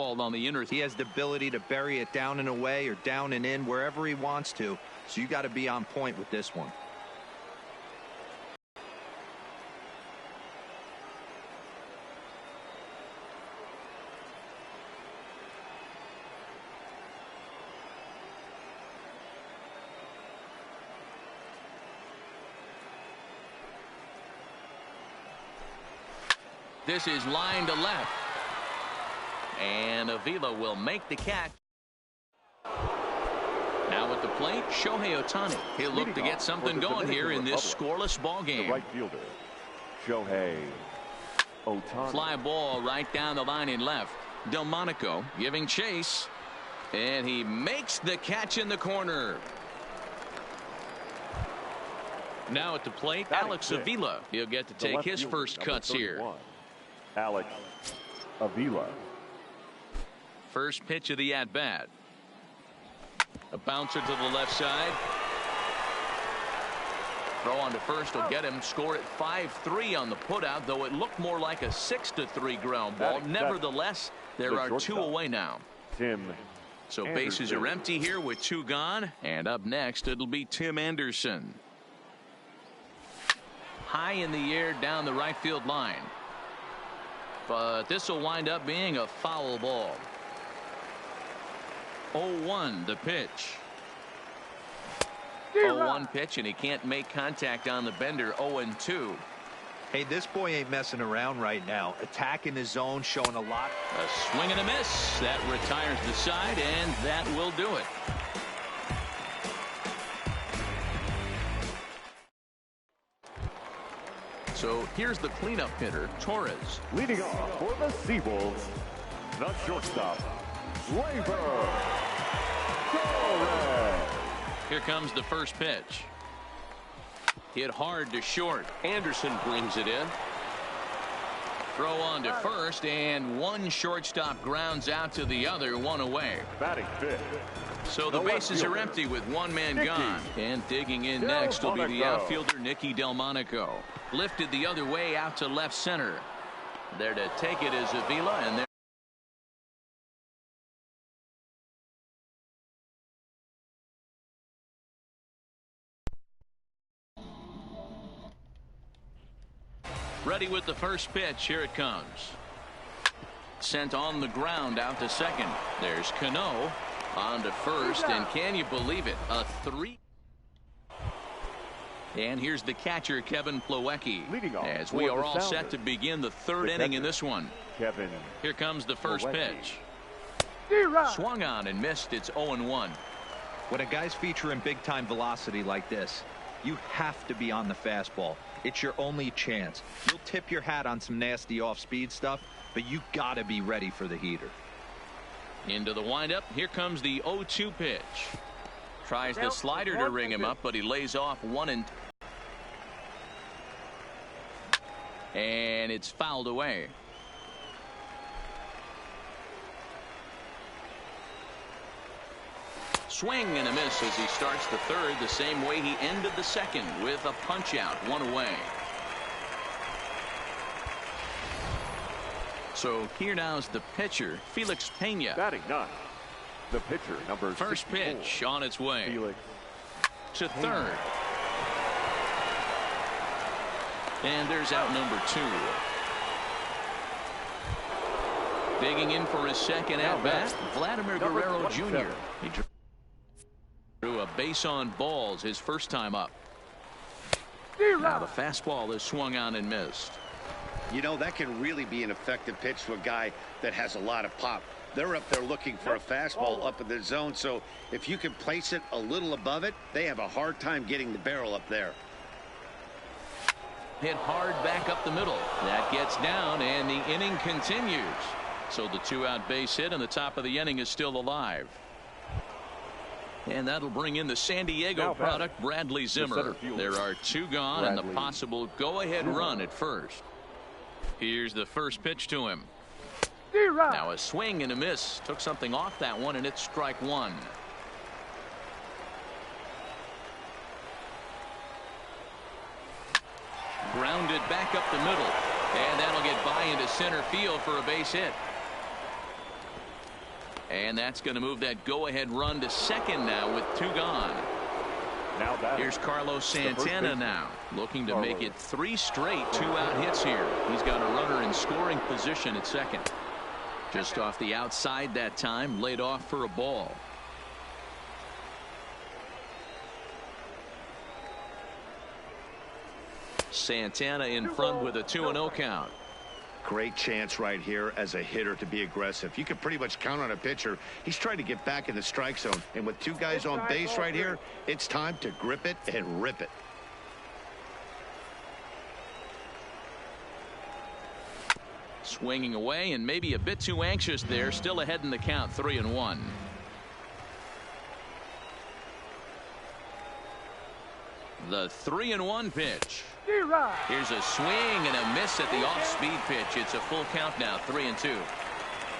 ball on the inner. He has the ability to bury it down and away or down and in wherever he wants to. So you got to be on point with this one. This is line to left. And Avila will make the catch. Now at the plate, Shohei Ohtani. He'll look to get something going here in this scoreless ball game. The right fielder, Shohei Ohtani. Fly ball right down the line in left. Delmonico giving chase. And he makes the catch in the corner. Now at the plate, Alex Avila. He'll get to take his first cuts here. Alex Avila. First pitch of the at-bat. A bouncer to the left side. Throw on to first will get him. Score at 5-3 on the putout, though it looked more like a 6-3 ground ball. Nevertheless, there are two away now. So bases are empty here with two gone. And up next, it'll be Tim Anderson. High in the air down the right field line. But this will wind up being a foul ball. 0-1 the pitch. 0-1 pitch, and he can't make contact on the bender. 0-2. Hey, this boy ain't messing around right now. Attacking his zone, showing a lot. A swing and a miss. That retires the side, and that will do it. So here's the cleanup hitter, Torres. Leading off for the Seawolves, the shortstop, Gleyber Torres. Here comes the first pitch. Hit hard to short. Anderson brings it in. Throw on to first, and one shortstop grounds out to the other, one away. Batting fifth. So the bases are empty with one man gone. And digging in next will be the outfielder, Nicky Delmonico. Lifted the other way out to left center. There to take it is Avila, and there. Ready with the first pitch. Here it comes. Sent on the ground out to second. There's Cano on to first, and can you believe it? A 3. And here's the catcher, Kevin Plawecki, as we are all set to begin the third inning in this one. Here comes the first pitch. Swung on and missed. It's 0-1. When a guy's featuring big-time velocity like this, you have to be on the fastball. It's your only chance. You'll tip your hat on some nasty off-speed stuff, but you got to be ready for the heater. Into the windup. Here comes the 0-2 pitch. Tries the slider to ring him up, but he lays off 1-2. And it's fouled away. Swing and a miss as he starts the third the same way he ended the second, with a punch out, one away. So here now is the pitcher, Felix Pena. Batting ninth, the pitcher, number first 64. Pitch on its way. Felix to third. And there's out number 2. Digging in for his second at bat, Vladimir Guerrero Jr. He drew a base on balls his first time up. Now the fastball is swung on and missed. You know, that can really be an effective pitch to a guy that has a lot of pop. They're up there looking for a fastball up in the zone, so if you can place it a little above it, they have a hard time getting the barrel up there. Hit hard back up the middle. That gets down, and the inning continues. So the 2-out base hit, and the top of the inning is still alive. And that'll bring in the San Diego product, Bradley Zimmer. There are 2 gone, and the possible go-ahead run at first. Here's the first pitch to him. Now a swing and a miss. Took something off that one, and it's strike 1. Grounded back up the middle, and that'll get by into center field for a base hit. And that's going to move that go-ahead run to second now with 2 gone. Now here's Carlos Santana now, looking to make it 3 straight 2-out hits here. He's got a runner in scoring position at second. Just off the outside that time, laid off for a ball. Santana in front with a 2-0 count. Great chance right here as a hitter to be aggressive. You can pretty much count on a pitcher. He's trying to get back in the strike zone. And with 2 guys on base right here, it's time to grip it and rip it. Swinging away and maybe a bit too anxious there. Still ahead in the count, 3-1. The 3-1 pitch. Here's a swing and a miss at the off-speed pitch. It's a full count now, 3-2.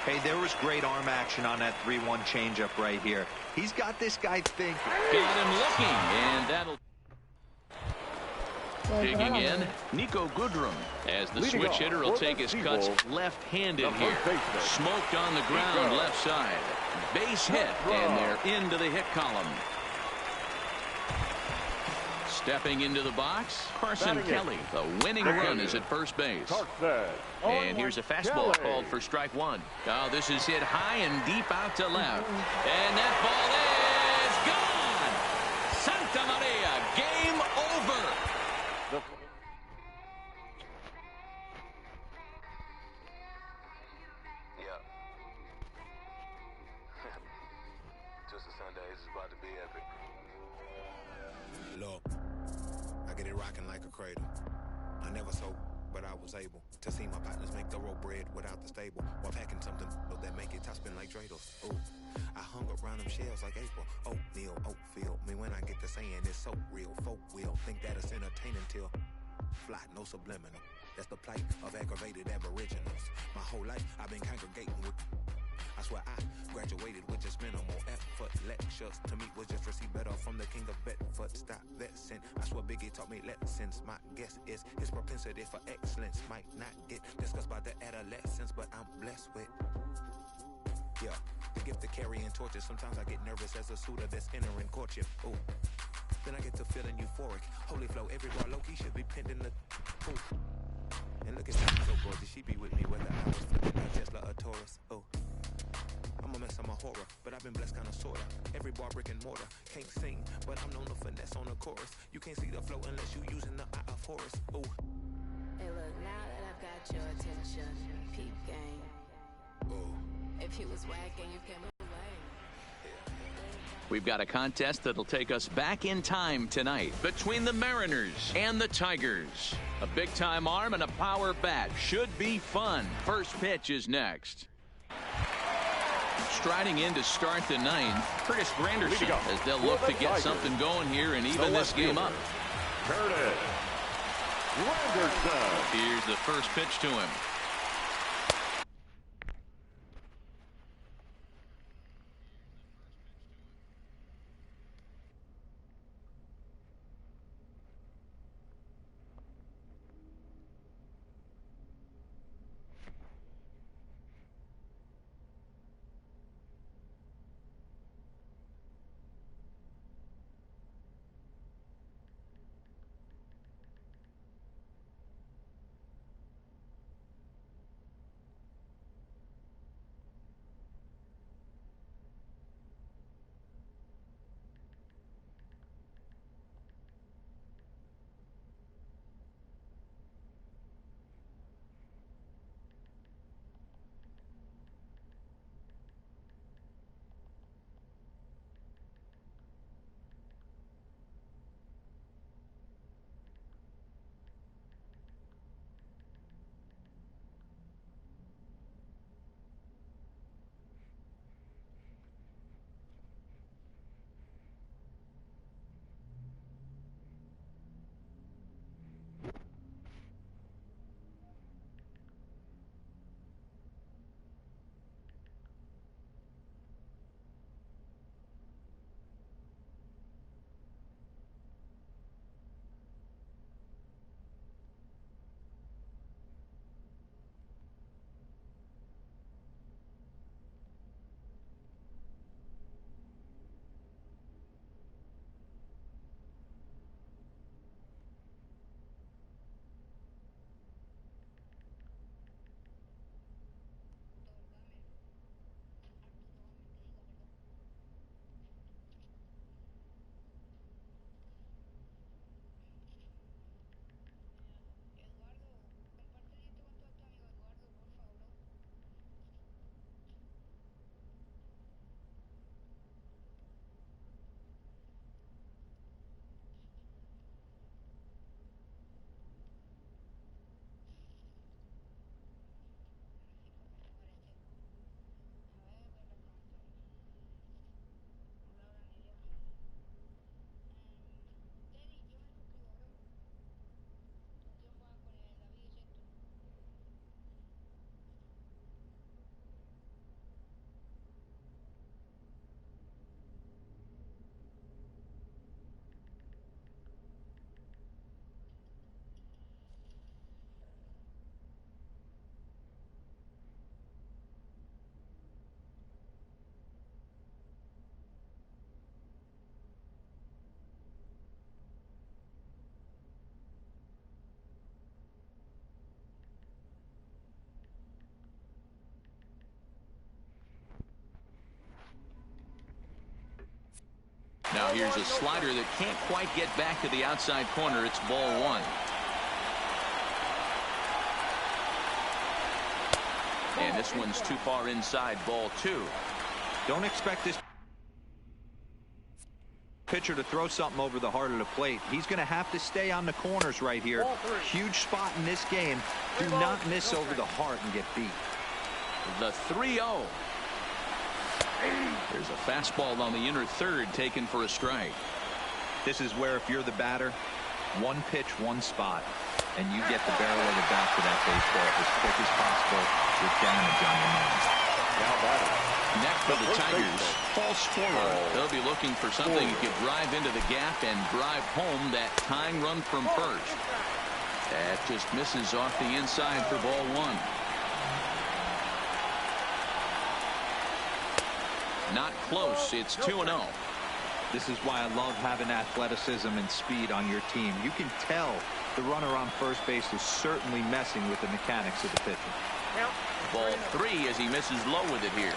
Hey, there was great arm action on that 3-1 changeup right here. He's got this guy thinking. Got him looking, and that'll. Digging in, Nico Goodrum as the switch hitter will take his cuts left-handed here. Smoked on the ground left side. Base hit, and they're into the hit column. Stepping into the box, Carson Kelly. The winning run is at first base. And here's a fastball called for strike 1. Oh, this is hit high and deep out to left. And that ball is gone. Santa Maria, game over. Yeah. Just a Sunday. This is about to be epic. Look, I get it rocking like a cradle. I never sold, but I was able to see my partners make thorough bread without the stable, while packing something that make it top spin like dreidels. Ooh, I hung around them shells like April. Oatmeal, oatfield. Me when I get to saying it's so real. Folk will think that it's entertaining till fly, no subliminal. That's the plight of aggravated aboriginals. My whole life I've been congregating with. I swear I graduated with just minimal effort. Lectures to me was just receive better from the king of Bedford. Stop vexing. I swear Biggie taught me lessons. My guess is his propensity for excellence might not get discussed by the adolescents, but I'm blessed with. Yeah, the gift of carrying torches. Sometimes I get nervous as a suitor that's entering courtship. Ooh. Then I get to feeling euphoric. Holy flow, every bar low-key should be pinned in the. Ooh. And look at that, so gorgeous. She be with me whether I was flipping a Tesla or Taurus. Oh. I'm a mess, I'm a horror, but I've been blessed kinda sorta. Every bar brick and mortar. Can't sing, but I'm known to finesse on the chorus. You can't see the flow unless you using the eye of Horus. Ooh. Hey look, now that I've got your attention, peep game. Ooh. If you was whacking, you came away. We've got a contest that'll take us back in time tonight between the Mariners and the Tigers. A big-time arm and a power bat. Should be fun. First pitch is next. Striding in to start the 9th, Curtis Granderson, as they'll look to get something going here and even this game up. Curtis Granderson. Here's the first pitch to him. here's a slider that can't quite get back to the outside corner. It's ball one. And this one's too far inside, ball two. Don't expect this pitcher to throw something over the heart of the plate. He's going to have to stay on the corners right here. Huge spot in this game. Do not miss over the heart and get beat. The 3-0. There's a fastball on the inner third taken for a strike. This is where if you're the batter, one pitch, one spot, and you get the barrel of the bat to that baseball as quick as possible with damage on your mind. Now batting. Next for the Tigers, false forward. They'll be looking for something that could drive into the gap and drive home that tying run from first. That just misses off the inside for ball one. Not close. It's 2-0. This is why I love having athleticism and speed on your team. You can tell the runner on first base is certainly messing with the mechanics of the pitcher. Ball three as he misses low with it here.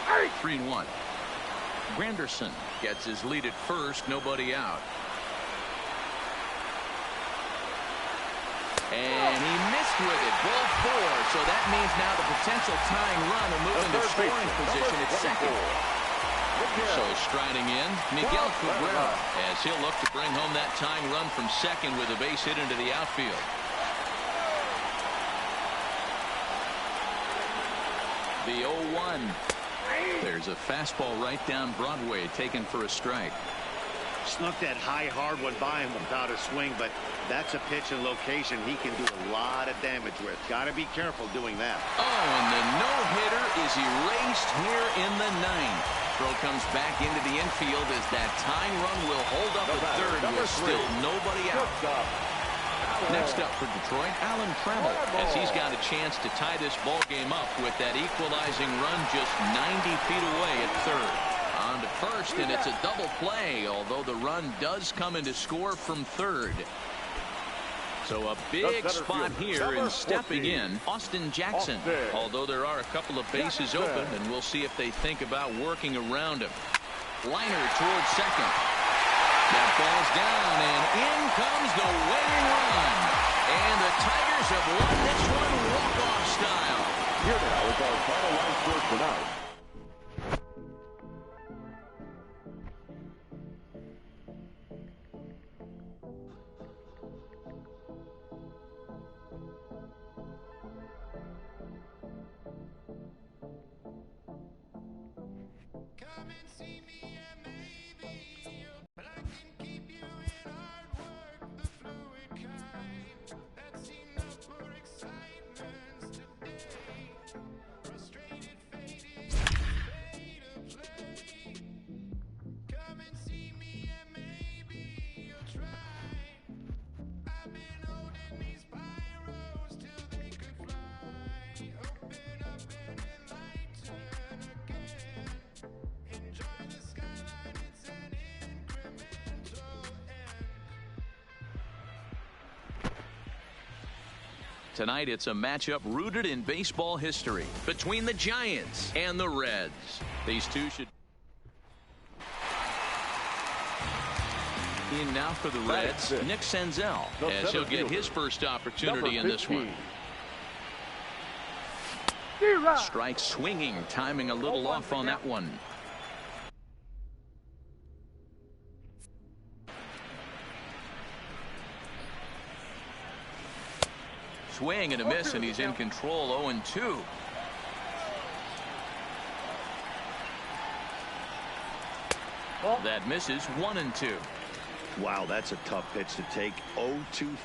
All right, 3-1. Granderson gets his lead at first, nobody out. And he missed with it, ball four. So that means now the potential tying run will move into scoring position at second. So striding in, Miguel Cabrera, as he'll look to bring home that tying run from second with a base hit into the outfield. The 0-1. There's a fastball right down Broadway taken for a strike. Snuck that high hard one by him without a swing, but that's a pitch and location he can do a lot of damage with. Got to be careful doing that. Oh, and the no-hitter is erased here in the ninth. Throw comes back into the infield as that tying run will hold up at third with still nobody out. Next up for Detroit, Alan Trammell, as he's got a chance to tie this ball game up with that equalizing run just 90 feet away at third. On to first, and it's a double play, although the run does come into score from third. So a big spot here, and stepping in, Austin Jackson. Although there are a couple of bases open, and we'll see if they think about working around him. Liner towards second. That ball's down, and in comes the winning run. And the Tigers have won this one walk-off style. Here now is our final line score tonight. Tonight, it's a matchup rooted in baseball history between the Giants and the Reds. These two should. In now for the Reds, Nick Senzel, as he'll get his first opportunity in this one. Strike swinging, timing a little off on that one. Swing and a miss, and he's in control. 0-2. That misses. 1-2. Wow, that's a tough pitch to take. 0-2.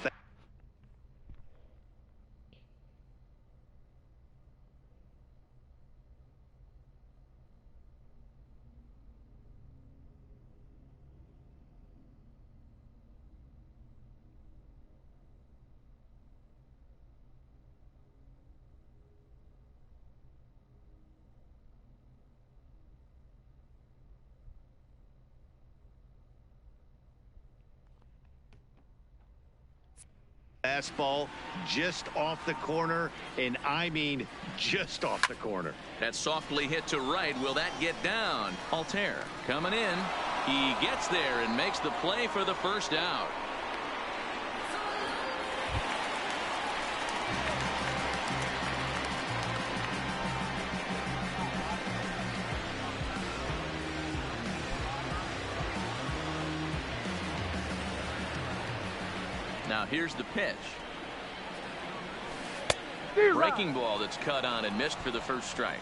Fastball just off the corner, and I mean just off the corner. That softly hit to right. Will that get down? Altair coming in. He gets there and makes the play for the first out. Now here's the pitch. Breaking ball that's cut on and missed for the first strike.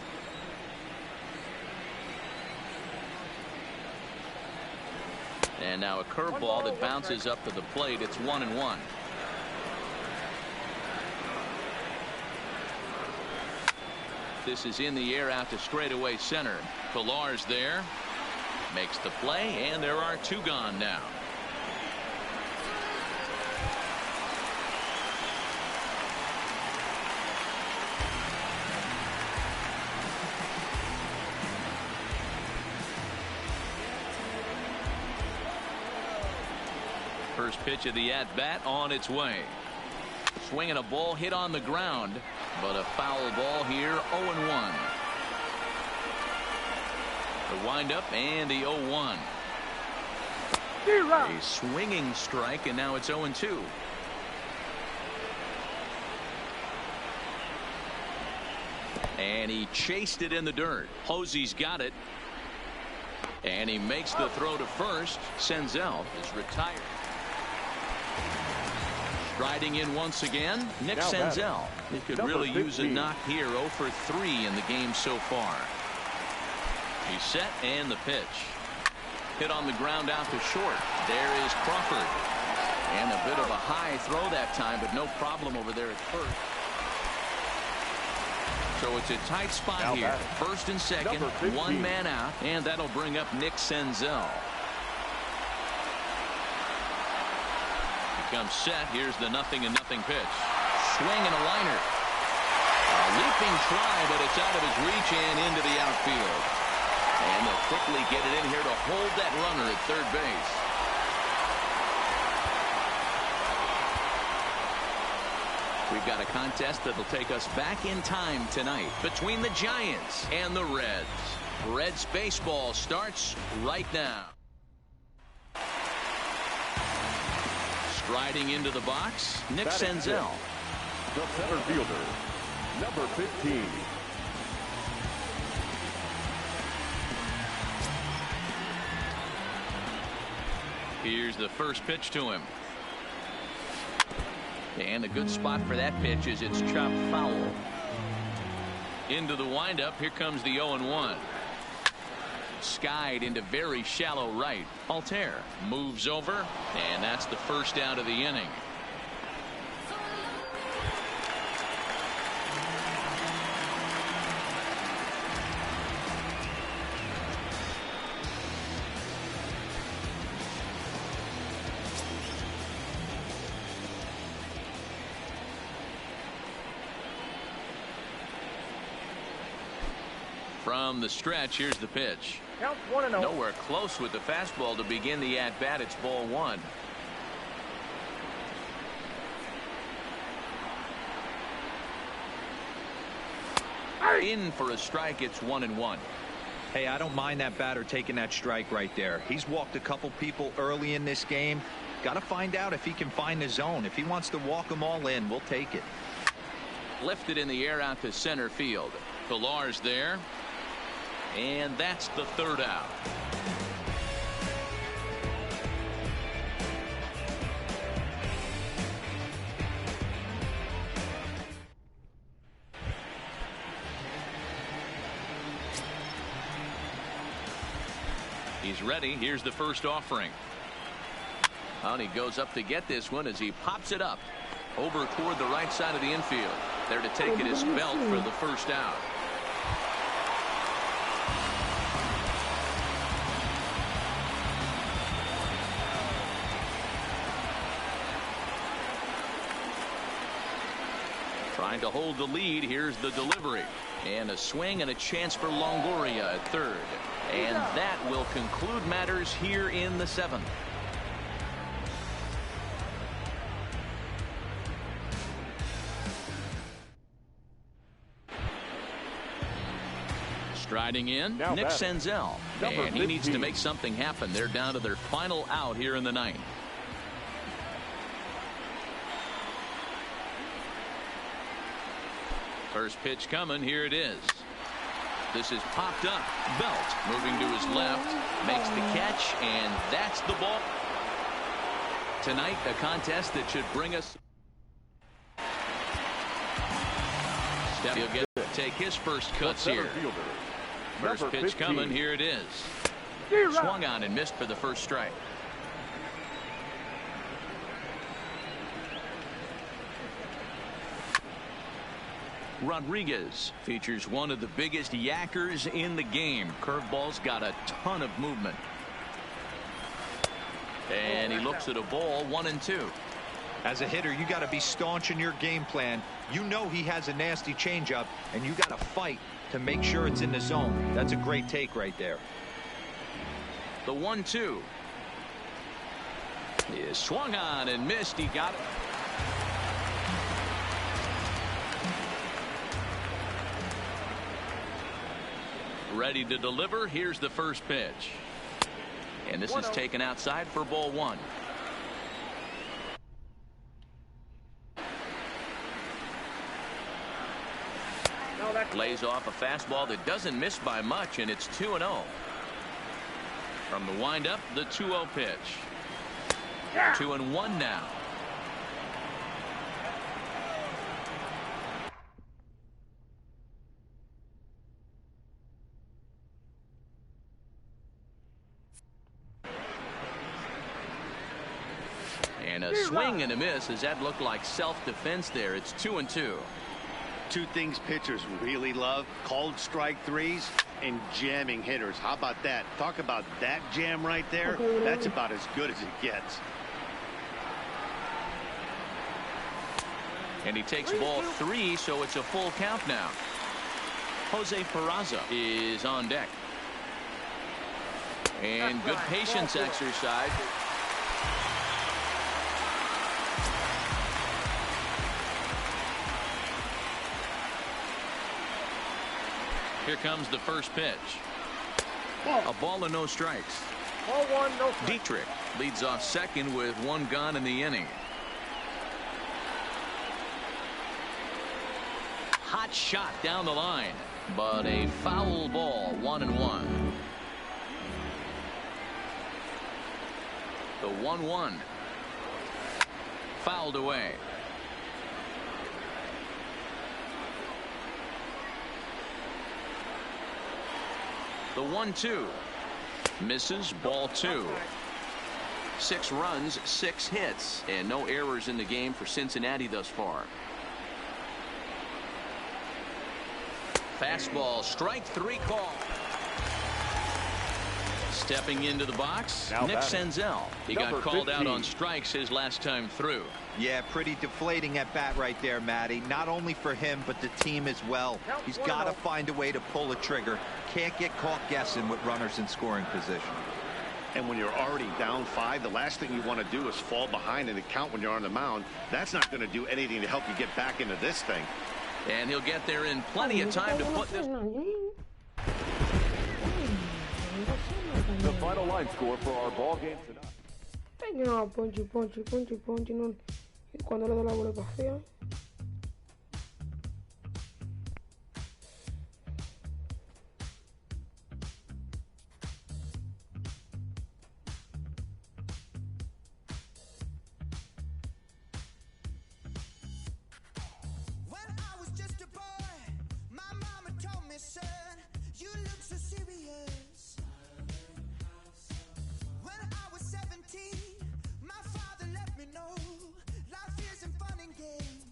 And now a curveball that bounces up to the plate. It's 1-1. This is in the air out to straightaway center. Pillar's there. Makes the play, and there are two gone now. First pitch of the at-bat on its way. Swinging a ball hit on the ground, but a foul ball here. 0-1. The windup and the 0-1. A swinging strike, and now it's 0-2. And he chased it in the dirt. Posey's got it. And he makes the throw to first. Senzel is retired. Striding in once again, Nick Senzel. He could really use a knock here. 0 for 3 in the game so far. He's set, and the pitch. Hit on the ground out to short. There is Crawford. And a bit of a high throw that time, but no problem over there at first. So it's a tight spot here. First and second, one man out, and that'll bring up Nick Senzel. Comes set. Here's the 0-0 pitch. Swing and a liner. A leaping try, but it's out of his reach and into the outfield. And they'll quickly get it in here to hold that runner at third base. We've got a contest that'll take us back in time tonight between the Giants and the Reds. Reds baseball starts right now. Striding into the box, Nick Senzel. The center fielder, number 15. Here's the first pitch to him. And a good spot for that pitch is it's chopped foul. Into the windup. Here comes the 0-1. Skied into very shallow right. Altair moves over, and that's the first out of the inning. From the stretch, here's the pitch. Count 1-0. Nowhere close with the fastball to begin the at-bat. It's ball one. In for a strike. It's 1-1. Hey, I don't mind that batter taking that strike right there. He's walked a couple people early in this game. Got to find out if he can find the zone. If he wants to walk them all in, we'll take it. Lifted in the air out to center field. Pillar's there. And that's the third out. He's ready. Here's the first offering. And he goes up to get this one as he pops it up over toward the right side of the infield. There to take it is Belt for the first out. Trying to hold the lead. Here's the delivery. And a swing and a chance for Longoria at third. And that will conclude matters here in the seventh. Striding in, Now Nick batting, Senzel. number And he needs to 15. make something happen. They're down to their final out here in the ninth. First pitch coming. Here it is. This is popped up. Belt moving to his left. Makes the catch, and that's the ball. Tonight, a contest that should bring us. He'll get to take his first cuts Center here. fielder, First number pitch 15. coming. Here it is. Swung on and missed for the first strike. Rodriguez features one of the biggest yackers in the game. Curveball's got a ton of movement. And he looks at a ball, 1-2. As a hitter, you got to be staunch in your game plan. You know he has a nasty changeup, and you got to fight to make sure it's in the zone. That's a great take right there. The 1-2 is swung on and missed. He got it. Ready to deliver. Here's the first pitch. And this is taken outside for ball one. Lays off a fastball that doesn't miss by much, and it's 2-0. From the windup, the 2-0 pitch. 2-1 now. And a swing and a miss, as that looked like self-defense there. It's 2-2. Two things pitchers really love: called strike threes and jamming hitters. How about that? Talk about that jam right there. That's about as good as it gets. And he takes ball 3, so it's a full count now. Jose Peraza is on deck. And good patience exercise. Here comes the first pitch. A ball and no strikes. Dietrich leads off second with one gone in the inning. Hot shot down the line, but a foul ball. 1-1. The 1-1 fouled away. The 1-2 misses, ball 2. 6 runs, 6 hits, and no errors in the game for Cincinnati thus far. Fastball, strike 3 call. Stepping into the box, Now Nick batting, Senzel. He got number called out 15. on strikes his last time through. Yeah, pretty deflating at bat right there, Matty. Not only for him, but the team as well. He's got to find a way to pull a trigger. Can't get caught guessing with runners in scoring position. And when you're already down 5, the last thing you want to do is fall behind in the count when you're on the mound. That's not going to do anything to help you get back into this thing. And he'll get there in plenty of time to put this. The final line score for our ball game tonight. No, ponche, no. Y cuando le da la bola pasea. When I was just a boy, my mama told me, son, you look so serious. When I was 17, my father let me know life isn't fun and games.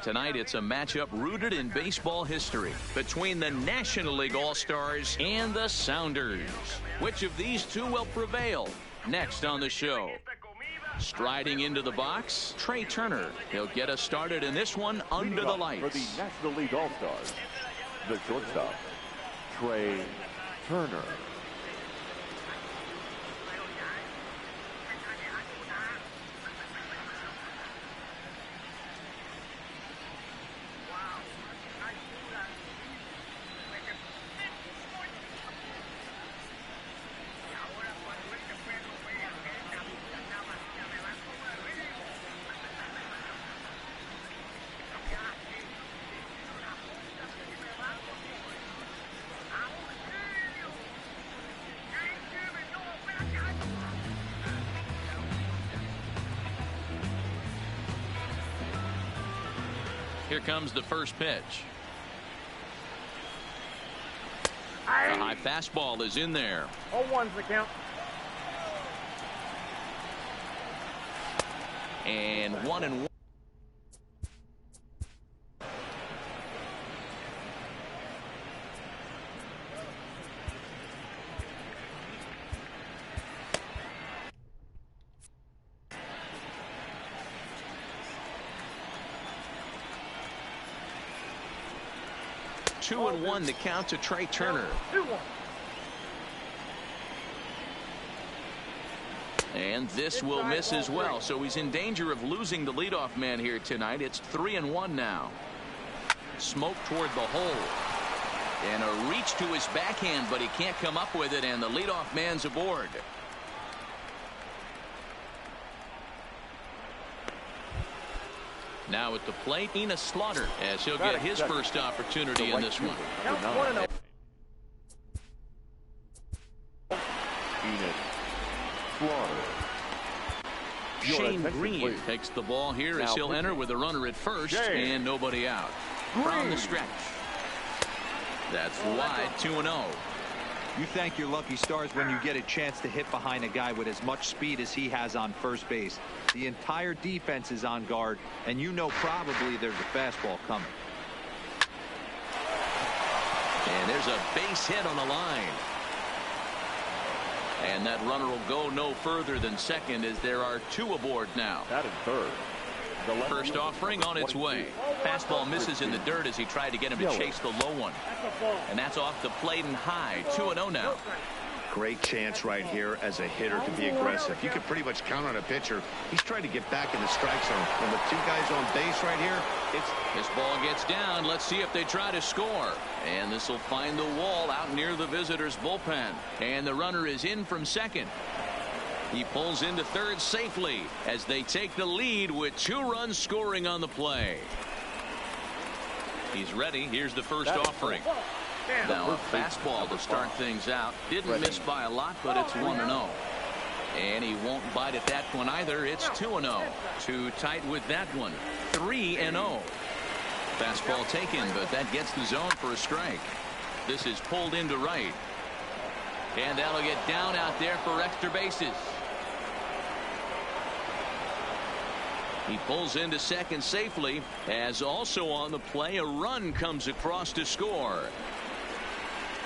Tonight, it's a matchup rooted in baseball history between the National League All-Stars and the Sounders. Which of these two will prevail? Next on the show. Striding into the box, Trey Turner. He'll get us started in this one under the lights. For the National League All-Stars, the shortstop, Trey Turner. Here comes the first pitch. The high fastball is in there. 0-1's the count. And 1-1. Two and one to count to Trey Turner. 2-1. And this will miss as well, so he's in danger of losing the leadoff man here tonight. It's 3-1 now. Smoke toward the hole. And a reach to his backhand, but he can't come up with it, and the leadoff man's aboard. Now at the plate, Enos Slaughter, as he'll get his first opportunity in this one. Enos Slaughter. Shane Green takes the ball here as he'll enter with a runner at first and nobody out. From the stretch. That's wide, 2-0. You thank your lucky stars when you get a chance to hit behind a guy with as much speed as he has on first base. The entire defense is on guard, and you know probably there's a fastball coming. And there's a base hit on the line. And that runner will go no further than second as there are two aboard now. That is third. First offering on its way. Fastball misses in the dirt as he tried to get him to chase the low one. And that's off the plate and high. 2-0 now. Great chance right here as a hitter to be aggressive. You can pretty much count on a pitcher. He's trying to get back in the strike zone. And with two guys on base right here, this ball gets down. Let's see if they try to score. And this will find the wall out near the visitors' bullpen. And the runner is in from second. He pulls into third safely as they take the lead with 2 runs scoring on the play. He's ready. Here's the first offering. Now a fastball to start things out. Didn't miss by a lot, but it's 1-0. And he won't bite at that one either. It's 2-0. Too tight with that one. 3-0. Fastball taken, but that gets the zone for a strike. This is pulled into right. And that'll get down out there for extra bases. He pulls into second safely, as also on the play a run comes across to score.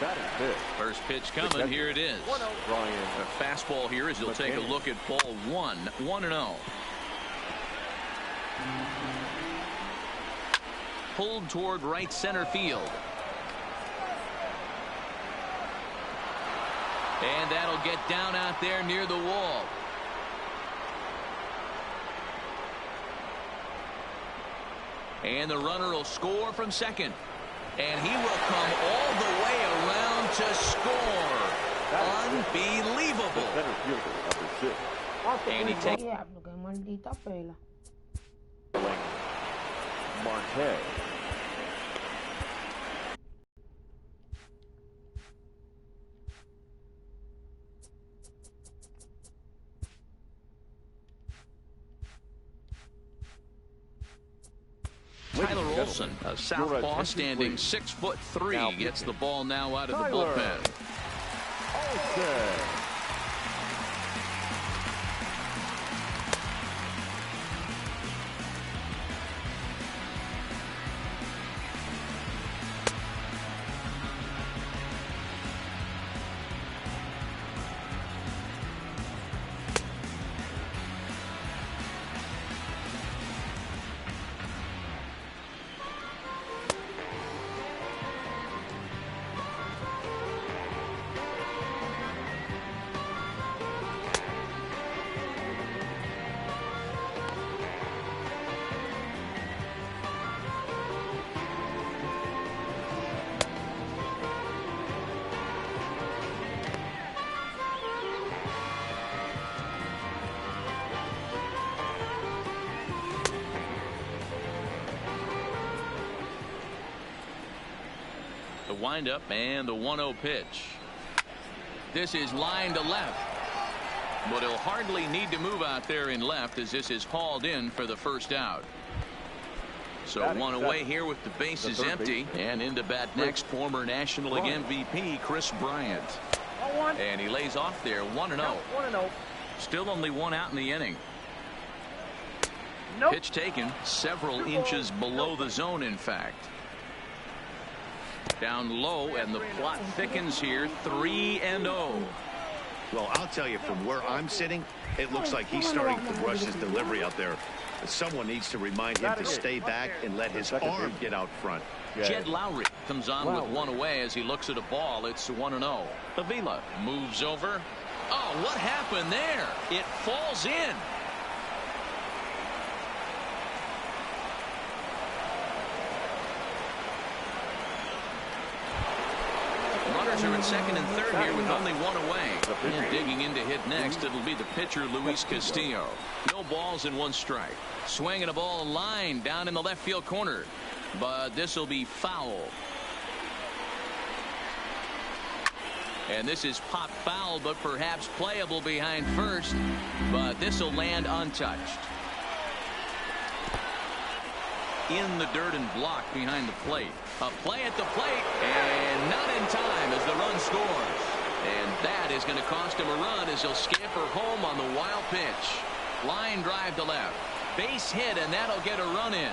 That is it. First pitch coming. Here it is. A fastball here as he'll take a look at ball 1. 1-0. Pulled toward right center field. And that'll get down out there near the wall. And the runner will score from second. And he will come all the way around to score. Unbelievable. And he takes Marte. Tyler Olson, a southpaw standing 6'3", gets the ball now out of the bullpen. Olson. windup and the 1-0 pitch. This is line to left. But he'll hardly need to move out there in left as this is hauled in for the first out. So one away here with the bases empty. And into bat next, former National League MVP Chris Bryant. And he lays off there 1-0. Still only one out in the inning. Pitch taken several inches below the zone, in fact. Down low, and the plot thickens here. 3-0. Well, I'll tell you, from where I'm sitting, it looks like he's starting to rush his delivery out there. Someone needs to remind him to stay back and let his arm get out front. Jed Lowry comes on with one away as he looks at a ball. It's 1-0. Avila moves over. Oh, what happened there? It falls in. Runners are at second and third here with only one away. And digging in to hit next, it'll be the pitcher, Luis Castillo. No balls and one strike. Swinging a ball line down in the left field corner. But this will be foul. And this is pop foul, but perhaps playable behind first. But this will land untouched. In the dirt and blocked behind the plate. A play at the plate, and not in time as the run scores. And that is going to cost him a run as he'll scamper home on the wild pitch. Line drive to left. Base hit, and that'll get a run in.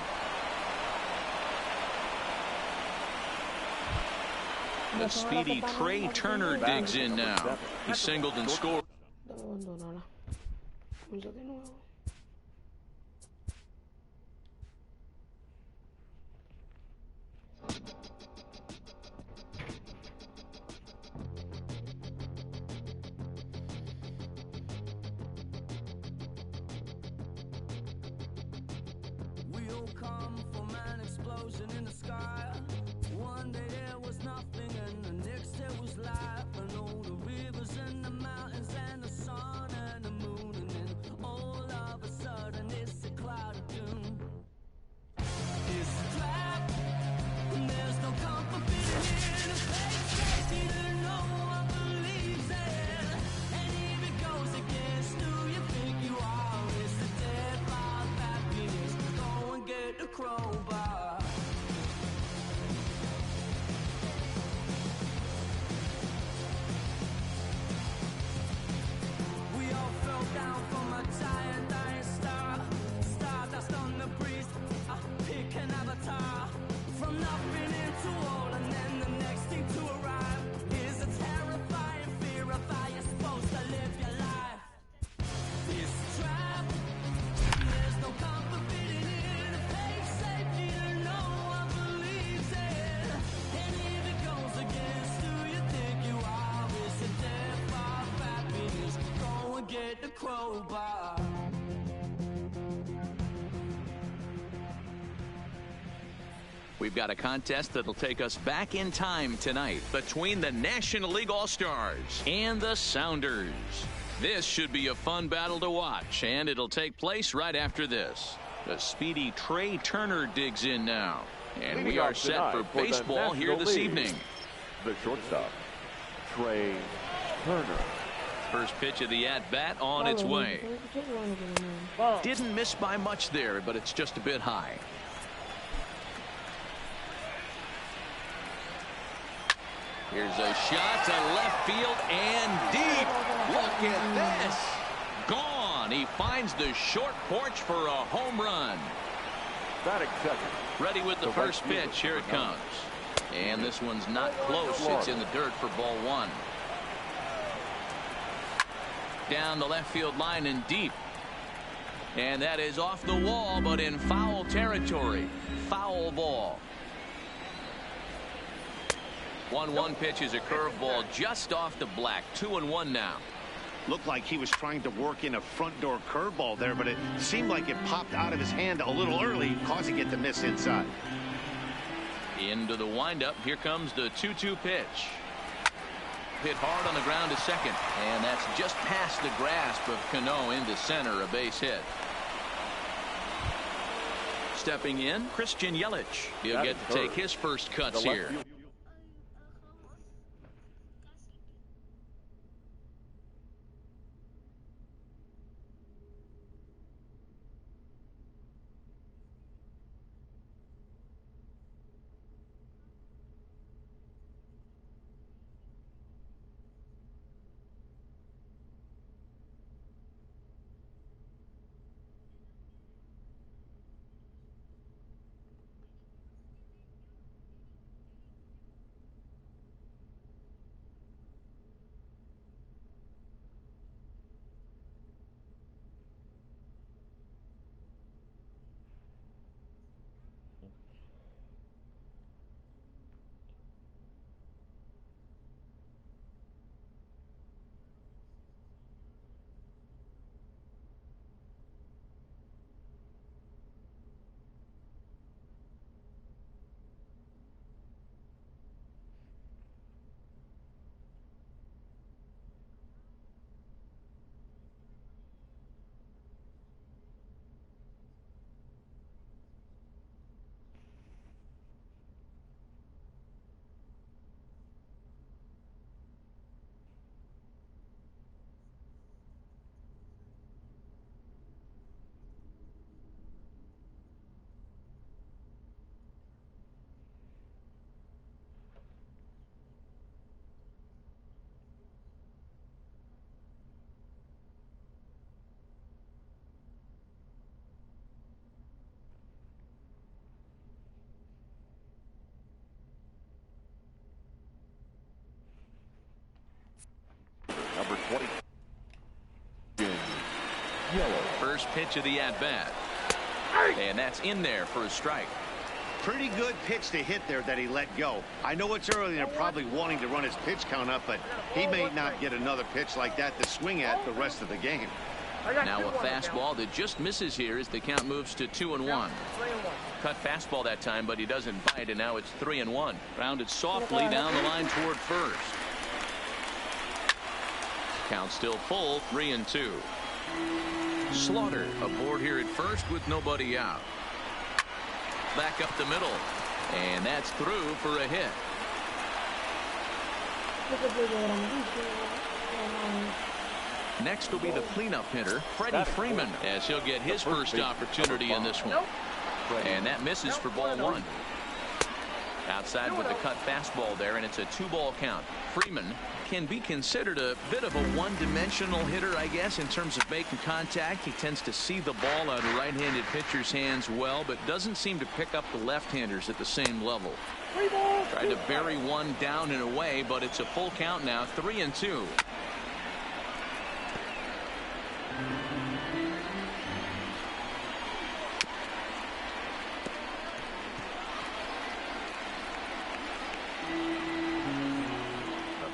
The speedy Trey Turner digs in now. He singled and scored. We'll come from an explosion in the sky. One day there was nothing and the next there was life. And all the rivers and the mountains and the sun and the moon. And then all of a sudden it's a cloud of doom. It's a trap. And there's no comfort in a fake safety that no one believes in. And if it goes against who you think you are, it's the dead by happiness. Go and get the crowbar. We all fell down from a giant dying star. Stardust on the breeze, pick an avatar. From nothing into all, and then the next thing to arrive is a terrifying fear of how you're supposed to live your life. It's a trap. There's no comfort in a fake safety that no one believes in. And if it goes against who you think you are, it's a death of happiness. Go and get the crowbar. We've got a contest that'll take us back in time tonight between the National League All-Stars and the Sounders. This should be a fun battle to watch, and it'll take place right after this. The speedy Trey Turner digs in now. And we are set for baseball here this evening. The shortstop, Trey Turner. First pitch of the at-bat on its way. Didn't miss by much there, but it's just a bit high. Here's a shot to left field and deep. Look at this. Gone. He finds the short porch for a home run. Batting second. Ready with the first pitch. Here it comes. And this one's not close. It's in the dirt for ball one. Down the left field line and deep. And that is off the wall, but in foul territory. Foul ball. 1-1 pitch is a curveball just off the black. 2-1 now. Looked like he was trying to work in a front door curveball there, but it seemed like it popped out of his hand a little early, causing it to miss inside. Into the windup. Here comes the 2-2 pitch. Hit hard on the ground to second, and that's just past the grasp of Cano into center. A base hit. Stepping in, Christian Yelich. He'll get to take his first cuts here. 20. Yellow. First pitch of the at-bat. And that's in there for a strike. Pretty good pitch to hit there that he let go. I know it's early and they're probably wanting to run his pitch count up, but he may not get another pitch like that to swing at the rest of the game. Now a fastball that just misses here as the count moves to 2-1. Cut fastball that time, but he doesn't bite, and now it's 3-1. Grounded softly down the line toward first. Count still full, 3-2. Slaughter aboard here at first with nobody out. Back up the middle, and that's through for a hit. Next will be the cleanup hitter, Freddie Freeman, as he'll get his first opportunity in this one. And that misses for ball one. Outside with the cut fastball there, and it's a 2-ball count. Freeman can be considered a bit of a one-dimensional hitter, I guess, in terms of making contact. He tends to see the ball out of right-handed pitchers' hands well, but doesn't seem to pick up the left-handers at the same level. Tried to bury one down and away, but it's a full count now, 3-2.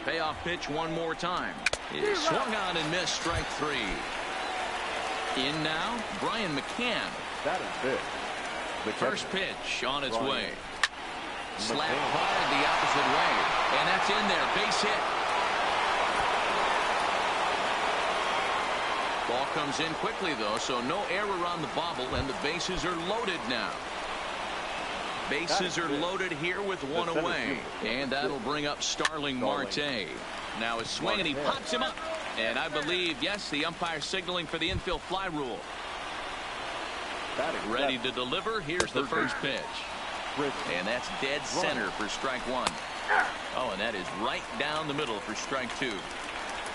Payoff pitch one more time. It swung on and missed, strike 3. In now, Brian McCann. That is it. The first pitch on its way. Slapped hard the opposite way. And that's in there. Base hit. Ball comes in quickly, though, so no error on the bobble, and the bases are loaded now. Bases are loaded here with one away. And that'll bring up Starling Marte. Now a swing, and he pops him up. And I believe, yes, the umpire signaling for the infield fly rule. Ready to deliver. Here's the first pitch. And that's dead center for strike 1. Oh, and that is right down the middle for strike 2.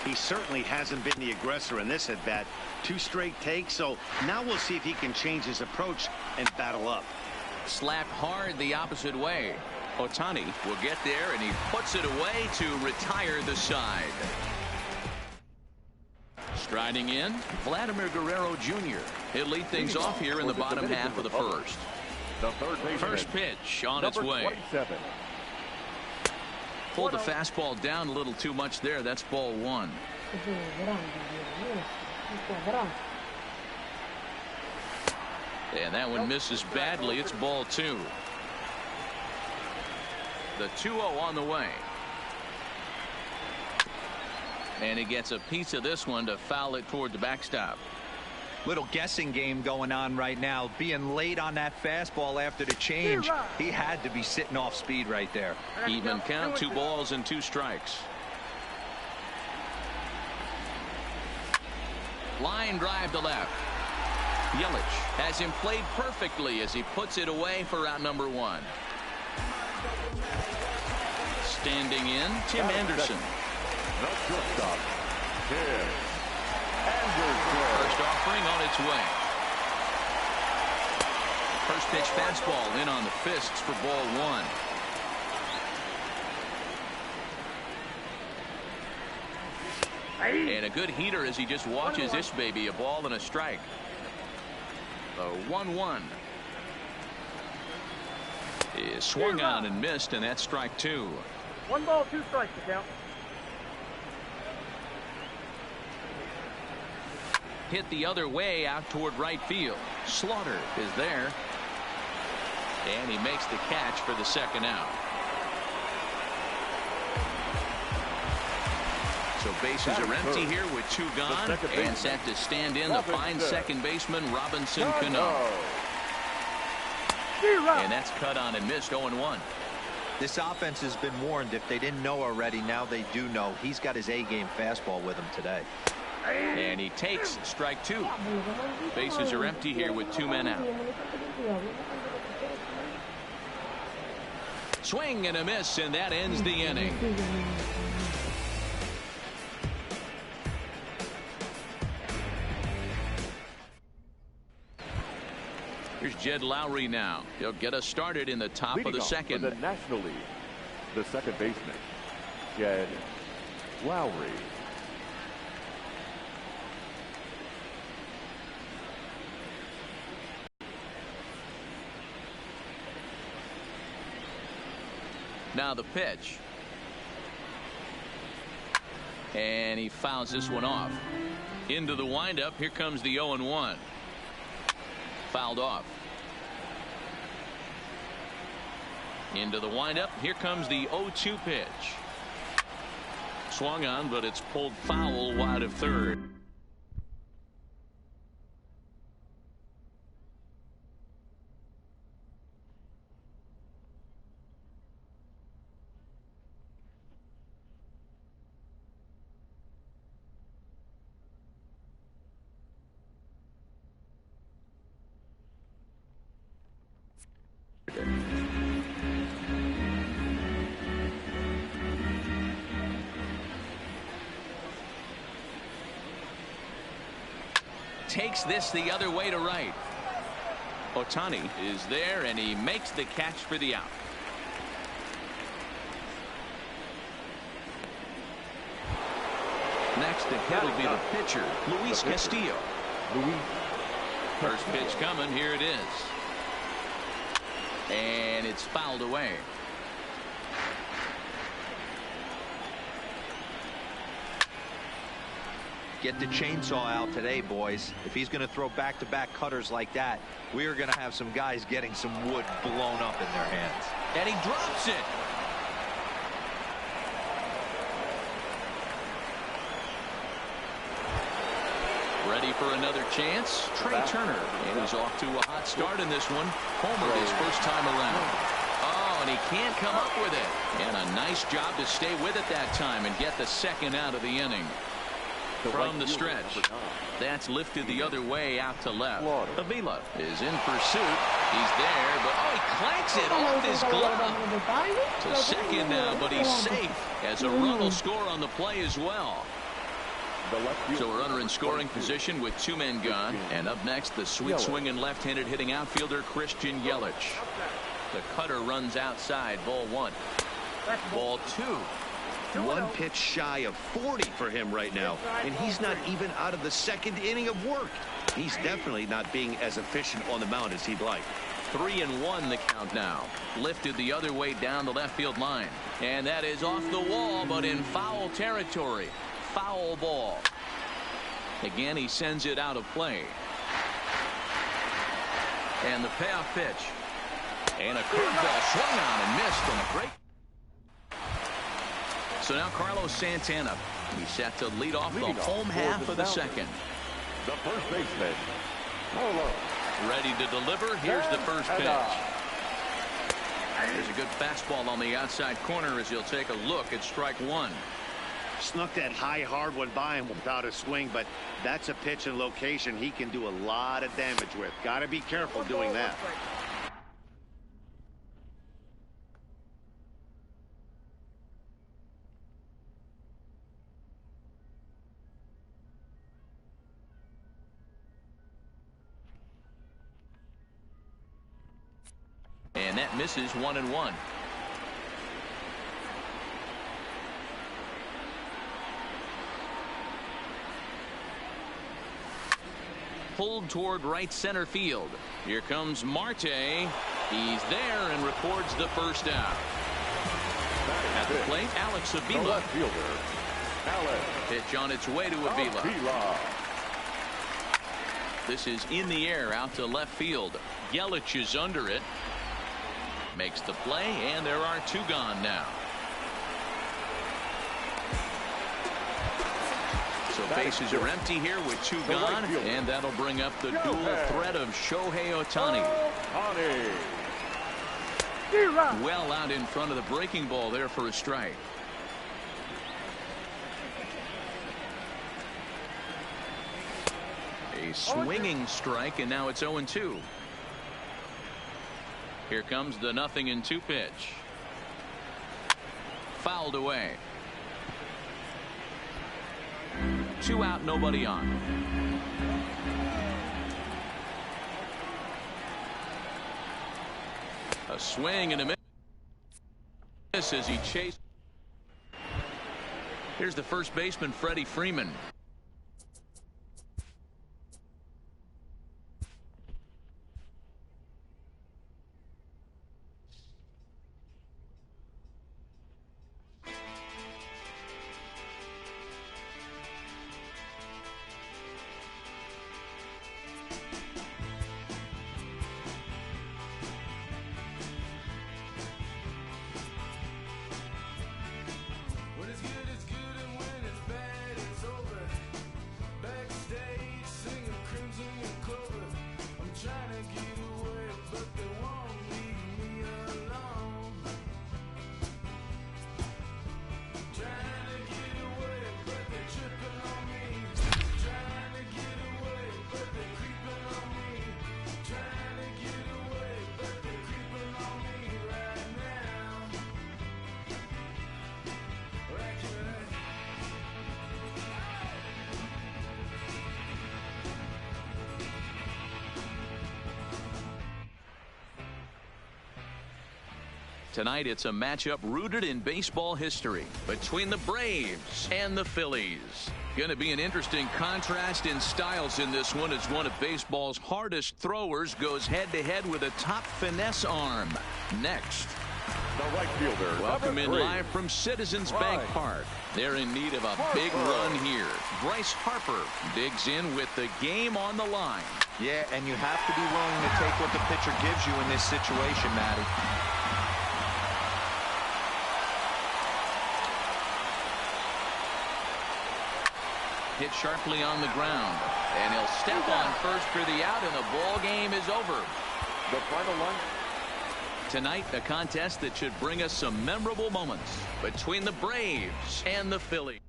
He certainly hasn't been the aggressor in this at bat. 2 straight takes, so now we'll see if he can change his approach and battle up. Slapped hard the opposite way. Ohtani will get there, and he puts it away to retire the side. Striding in, Vladimir Guerrero Jr. He'll lead things off here in the bottom half of the first. First pitch on its way. 27. Pulled the fastball down a little too much there. That's ball 1. And that one misses badly. It's ball 2. The 2-0 on the way. And he gets a piece of this one to foul it toward the backstop. Little guessing game going on right now. Being late on that fastball after the change. He had to be sitting off speed right there. Even count, 2 balls and 2 strikes. Line drive to left. Yelich has him played perfectly as he puts it away for out number 1. Standing in, Tim Anderson. The shortstop, Tim Anderson. First offering on its way. First pitch fastball in on the fists for ball 1. And a good heater as he just watches this baby. A ball and a strike. A 1-1. Is swung on and missed, and that's strike 2. 1 ball, 2 strikes to count. Hit the other way out toward right field. Slaughter is there. And he makes the catch for the second out. So bases are empty here with 2 gone. And set to stand in the fine second baseman, Robinson Cano. And that's cut on and missed, 0-1. This offense has been warned. If they didn't know already, now they do know. He's got his A-game fastball with him today. And he takes strike 2. Bases are empty here with 2 men out. Swing and a miss, and that ends the inning. Here's Jed Lowry now. He'll get us started in the top of the second. For the National League, the second baseman, Jed Lowry. Now the pitch. And he fouls this one off. Into the windup. Here comes the 0-1. Fouled off. Into the windup. Here comes the 0-2 pitch. Swung on, but it's pulled foul wide of third. Takes this the other way to right. Ohtani is there, and he makes the catch for the out. Next to hit will be the pitcher, Luis Castillo. First pitch coming. Here it is. And it's fouled away. Get the chainsaw out today, boys. If he's going to throw back-to-back cutters like that, we are going to have some guys getting some wood blown up in their hands. And he drops it. Ready for another chance. Trey Turner. And he's off to a hot start in this one. Homered his first time around. Oh, and he can't come up with it. And a nice job to stay with it that time and get the second out of the inning. From the stretch. That's lifted the other way out to left. Avila is in pursuit. He's there, but oh, he clanks it off his glove. To second now, but he's safe as a run will score on the play as well. So a runner in scoring position with two men gone. And up next, the sweet swinging left-handed hitting outfielder Christian Yelich. The cutter runs outside. Ball one. Ball two. One pitch shy of 40 for him right now, and he's not even out of the second inning of work. He's definitely not being as efficient on the mound as he'd like. 3-1 the count now. Lifted the other way down the left field line. And that is off the wall, but in foul territory. Foul ball. Again, he sends it out of play. And the payoff pitch. And a curveball swung on and missed on a break. So now Carlos Santana. He's set to lead off the home half of the second. The first baseman. Ready to deliver. Here's the first pitch. There's a good fastball on the outside corner as he'll take a look at strike one. Snuck that high hard one by him without a swing, but that's a pitch and location he can do a lot of damage with. Got to be careful doing that. And that misses 1-1. Pulled toward right center field. Here comes Marte. He's there and records the first out. At the plate, Alex Avila. Pitch on its way to Avila. This is in the air out to left field. Yelich is under it. Makes the play, and there are two gone now. So bases are empty here with two gone, and that'll bring up the dual threat of Shohei Ohtani. Well out in front of the breaking ball there for a strike. A swinging strike, and now it's 0-2. Here comes the 0-2 pitch. Fouled away. 2 out, nobody on. A swing and a miss as he chased. Here's the first baseman, Freddie Freeman. Tonight, it's a matchup rooted in baseball history between the Braves and the Phillies. Going to be an interesting contrast in styles in this one as one of baseball's hardest throwers goes head-to-head with a top finesse arm. Next. The right fielder. Welcome in live from Citizens Bank Park. They're in need of a big run here. Bryce Harper digs in with the game on the line. Yeah, and you have to be willing to take what the pitcher gives you in this situation, Matty. Hit sharply on the ground. And he'll step on first for the out, and the ball game is over. The final line. Tonight, a contest that should bring us some memorable moments between the Braves and the Phillies.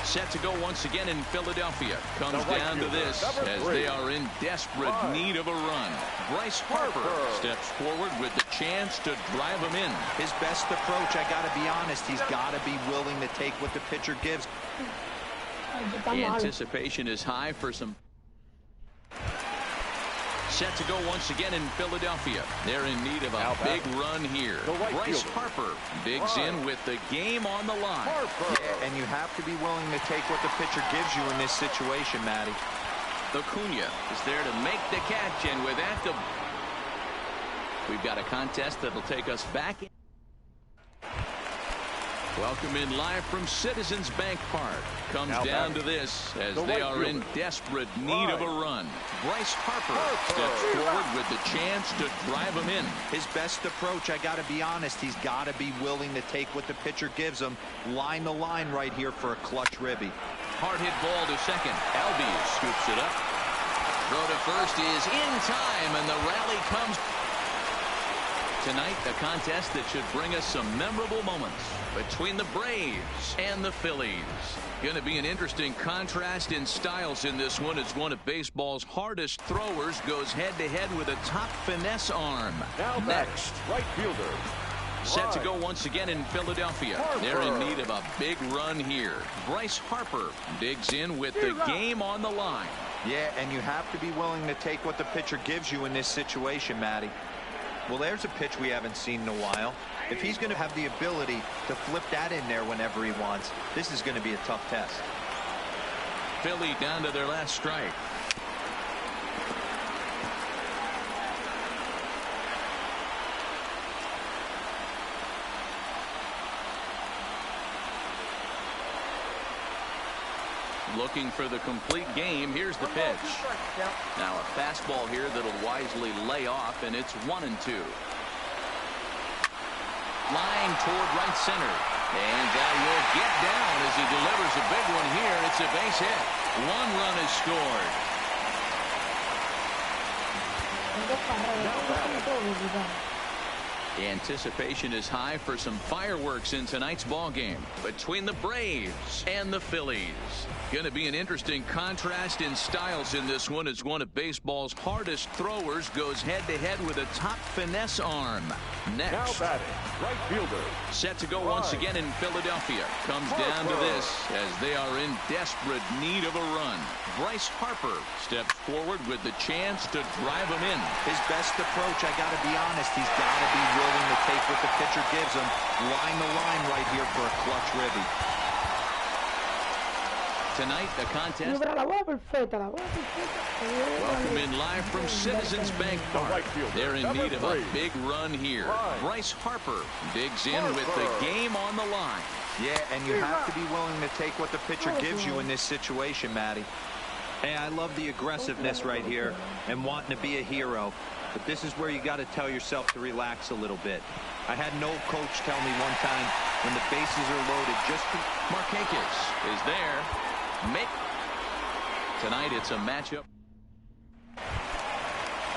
Set to go once again in Philadelphia. Comes down to this as they are in desperate need of a run. Bryce Harper steps forward with the chance to drive him in. His best approach, I got to be honest, he's got to be willing to take what the pitcher gives. Anticipation is high for some. Set to go once again in Philadelphia. They're in need of a big run here. Bryce Harper digs in with the game on the line. Yeah, and you have to be willing to take what the pitcher gives you in this situation, Matty. Acuna is there to make the catch, and with that, we've got a contest that'll take us back. Welcome in live from Citizens Bank Park. Comes down to this as they are in desperate need of a run. Bryce Harper steps forward with the chance to drive him in. His best approach, I got to be honest, he's got to be willing to take what the pitcher gives him. Line the line right here for a clutch ribby. Hard hit ball to second. Albies scoops it up. Throw to first is in time, and the rally comes. Tonight, a contest that should bring us some memorable moments between the Braves and the Phillies. Going to be an interesting contrast in styles in this one as one of baseball's hardest throwers goes head-to-head with a top finesse arm. Next. Right fielder. Set to go once again in Philadelphia. They're in need of a big run here. Bryce Harper digs in with the game on the line. Yeah, and you have to be willing to take what the pitcher gives you in this situation, Matty. Well, there's a pitch we haven't seen in a while. If he's going to have the ability to flip that in there whenever he wants, this is going to be a tough test. Philly down to their last strike. Looking for the complete game. Here's the pitch. Now a fastball here that'll wisely lay off, and it's 1-2. Line toward right center. And that will get down as he delivers a big one here. It's a base hit. 1 run is scored. Anticipation is high for some fireworks in tonight's ball game between the Braves and the Phillies. Going to be an interesting contrast in styles in this one as one of baseball's hardest throwers goes head-to-head with a top finesse arm. Next. Now batting, right fielder. Set to go once again in Philadelphia. Comes down to this as they are in desperate need of a run. Bryce Harper steps forward with the chance to drive him in. His best approach, I got to be honest, he's got to be willing to take what the pitcher gives him. Line the line right here for a clutch ribby. Tonight, the contest. Welcome in live from Citizens Bank Park. They're in need of a big run here. Bryce Harper digs in with the game on the line. Yeah, and you have to be willing to take what the pitcher gives you in this situation, Matty. Hey, I love the aggressiveness right here and wanting to be a hero. But this is where you got to tell yourself to relax a little bit. I had an old coach tell me one time when the bases are loaded, just Markakis is there. Tonight it's a matchup.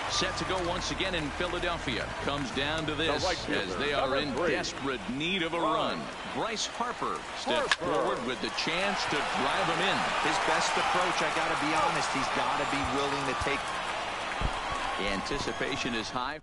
Set to go once again in Philadelphia. Comes down to this as they are in desperate need of a run. Bryce Harper steps forward with the chance to drive him in. His best approach, I got to be honest, he's got to be willing to take. Anticipation is high.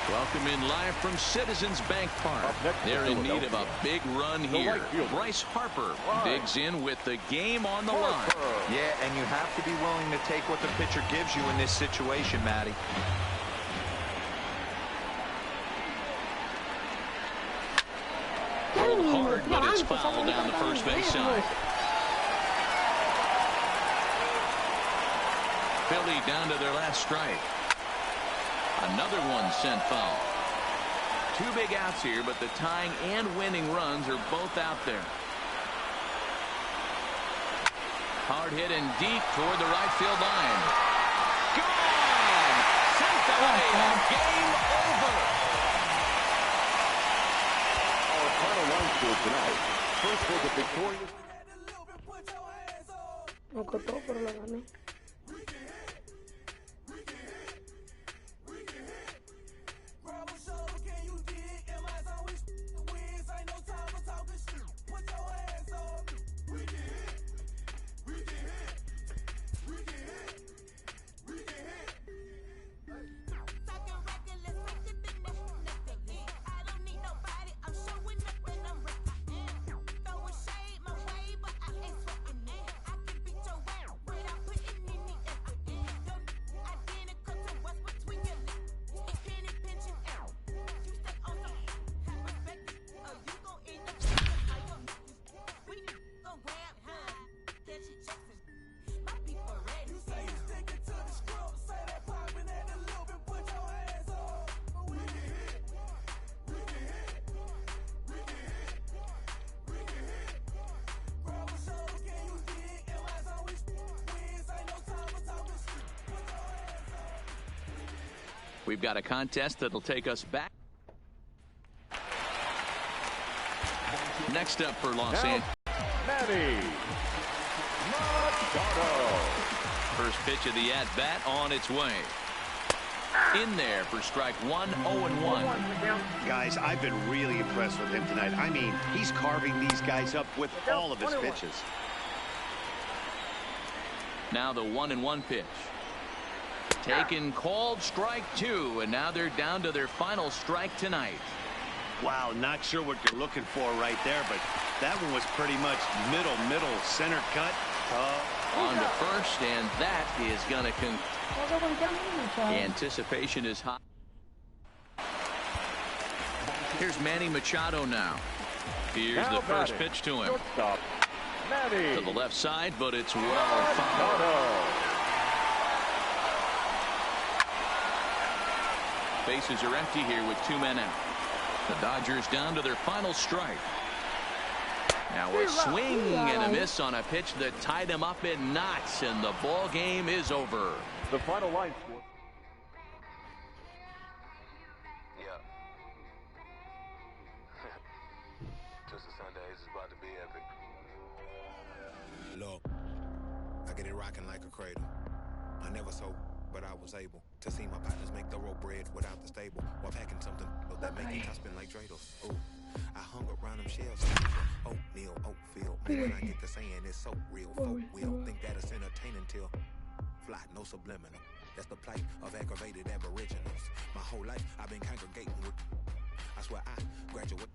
Welcome in live from Citizens Bank Park. They're in need of a big run here. Bryce Harper digs in with the game on the line. Yeah, and you have to be willing to take what the pitcher gives you in this situation, Matty. hard, but it's fouled down the first base side. Philly down to their last strike. Another one sent foul. Two big outs here, but the tying and winning runs are both out there. Hard hit and deep toward the right field line. Gone! Sent away. Game over. Our final line score tonight. First for the victorious. Me costó, pero la gané. We've got a contest that'll take us back. Next up for Los Angeles. Manny Machado. First pitch of the at-bat on its way. In there for strike one, 0-1. Guys, I've been really impressed with him tonight. I mean, he's carving these guys up with all of his pitches. Now the 1-1 pitch. Taken, called, strike two, and now they're down to their final strike tonight. Wow, not sure what you're looking for right there, but that one was pretty much middle, center cut. On to first, and that is going to anticipation is high. Here's Manny Machado now. Here's the first pitch to him. To the left side, but it's well fouled. Bases are empty here with 2 men out. The Dodgers down to their final strike. Now a swing and a miss on a pitch that tied him up in knots, and the ball game is over. The final line score. Yeah. Twisted Sundays is about to be epic. Look, I get it rocking like a cradle. I never sold, but I was able to see my partners make thorough bread without the stable while packing something that make it top spin like dreidels. Ooh, I hung around them shells. Oatmeal, oatfield. Man, when I get to saying it's so real, folk will think that it's entertaining till fly, no subliminal. That's the plight of aggravated aboriginals. My whole life I've been congregating with. I swear I graduate.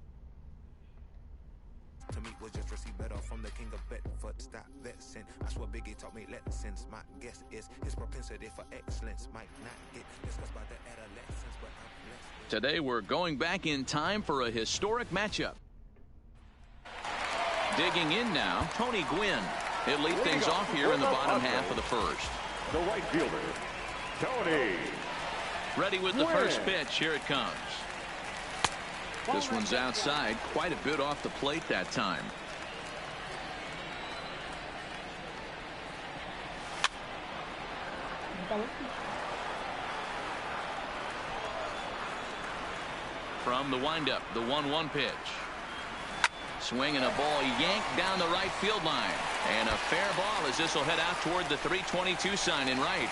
To me was just receive better from the king of Bedford. Stop vexing. I swear Biggie taught me lessons. My guess is his propensity for excellence might not get discussed by the adolescents, but I'm blessed. Today we're going back in time for a historic matchup. Digging in now, Tony Gwynn. He'll lead things off here in the bottom half of the first. The right fielder, Tony. Ready with the first pitch. Here it comes. This one's outside, quite a bit off the plate that time. From the windup, the 1-1 pitch. Swinging a ball yanked down the right field line. And a fair ball as this will head out toward the 322 sign in right.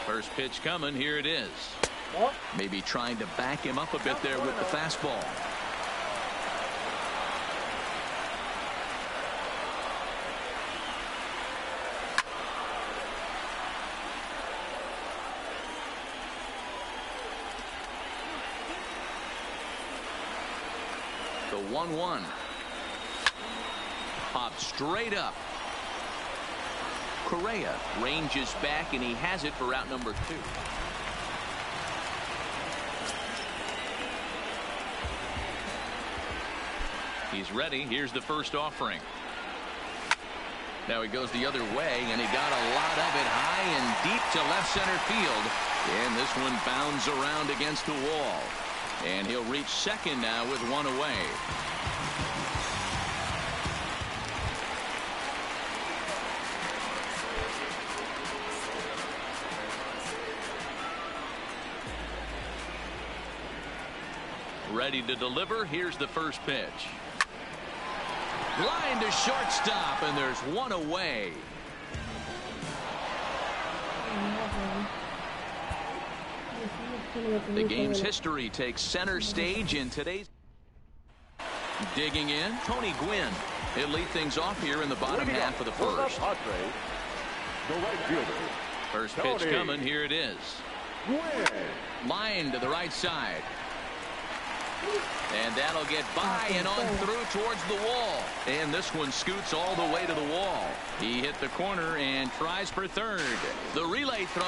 First pitch coming. Here it is. Maybe trying to back him up a bit there with the fastball. The 1-1. Popped straight up. Correa ranges back, and he has it for out number 2. He's ready. Here's the first offering. Now he goes the other way, and he got a lot of it high and deep to left center field. And this one bounds around against the wall. And he'll reach second now with one away. Ready to deliver. Here's the first pitch. Line to shortstop, and there's one away. The game's history takes center stage in today's. Digging in, Tony Gwynn. He'll lead things off here in the bottom half of the first. The right fielder. First pitch coming. Here it is. Line to the right side. And that'll get by and on through towards the wall. And this one scoots all the way to the wall. He hit the corner and tries for third. The relay throw,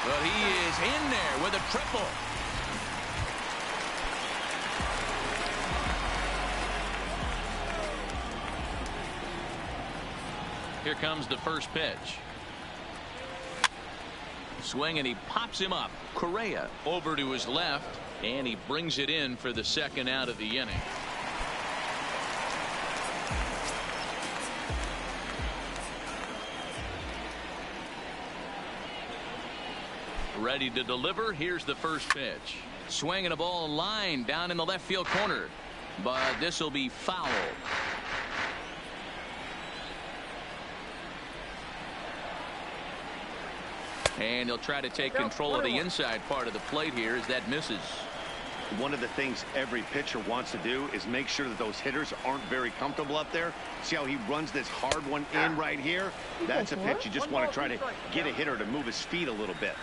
but he is in there with a triple. Here comes the first pitch. Swing, and he pops him up. Correa over to his left. And he brings it in for the second out of the inning. Ready to deliver. Here's the first pitch. Swinging a ball line down in the left field corner. But this will be foul. And he'll try to take control of the inside part of the plate here as that misses. One of the things every pitcher wants to do is make sure that those hitters aren't very comfortable up there. See how he runs this hard one in right here? That's a pitch you just want to try to get a hitter to move his feet a little bit.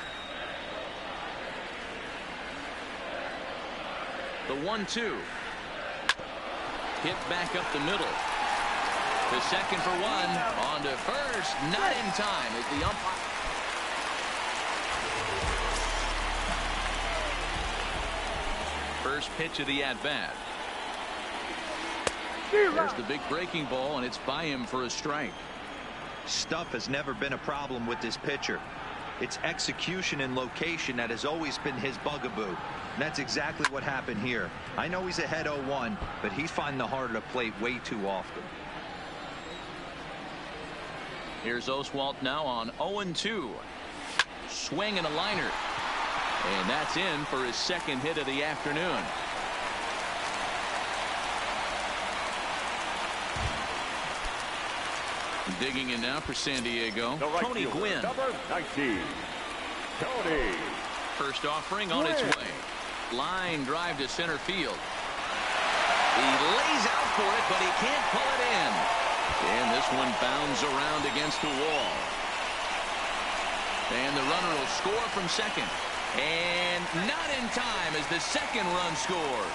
The 1-2. Hit back up the middle. To second for one. On to first. Not in time as the umpire. First pitch of the at-bat. There's the big breaking ball, and it's by him for a strike. Stuff has never been a problem with this pitcher. It's execution and location that has always been his bugaboo. And that's exactly what happened here. I know he's ahead 0-1, but he's finding the heart of the plate way too often. Here's Oswalt now on 0-2. Swing and a liner. And that's in for his second hit of the afternoon. Digging in now for San Diego. Tony Gwynn. Number 19. Tony. First offering on its way. Line drive to center field. He lays out for it, but he can't pull it in. And this one bounds around against the wall. And the runner will score from second. And not in time as the second run scores.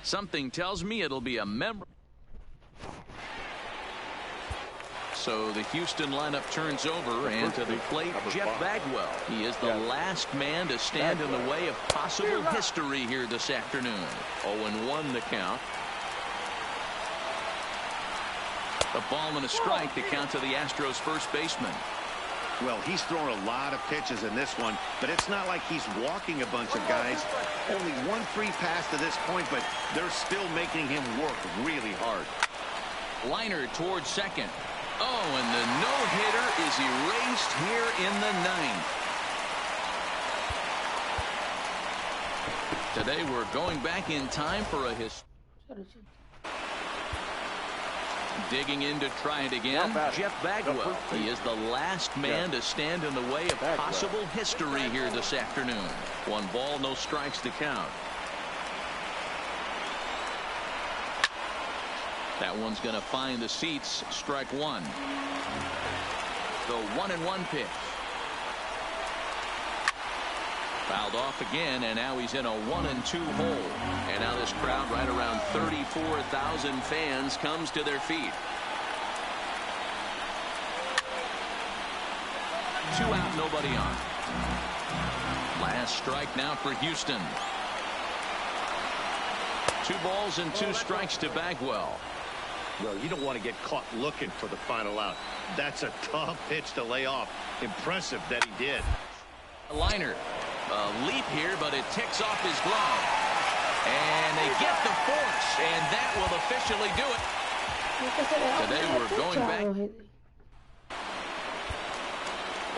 Something tells me it'll be a memorable. So the Houston lineup turns over, and to the plate, Jeff Bagwell. He is the last man to stand in the way of possible history here this afternoon. 0-1 the count. A ball and a strike to count to the Astros first baseman. Well, he's thrown a lot of pitches in this one, but it's not like he's walking a bunch of guys. Only one free pass to this point, but they're still making him work really hard. Liner towards second. Oh, and the no-hitter is erased here in the ninth. Today we're going back in time for a digging in to try it again. Jeff Bagwell. He is the last man to stand in the way of possible history here this afternoon. 1 ball, no strikes to count. That one's going to find the seats. Strike 1. The 1-1 pitch. Fouled off again, and now he's in a 1-2 hole. And now this crowd, right around 34,000 fans, comes to their feet. 2 out, nobody on. Last strike now for Houston. 2 balls and 2 strikes to Bagwell. Well, you don't want to get caught looking for the final out. That's a tough pitch to lay off. Impressive that he did. Liner. A leap here, but it ticks off his glove. And they get the force, and that will officially do it. Today we're going back.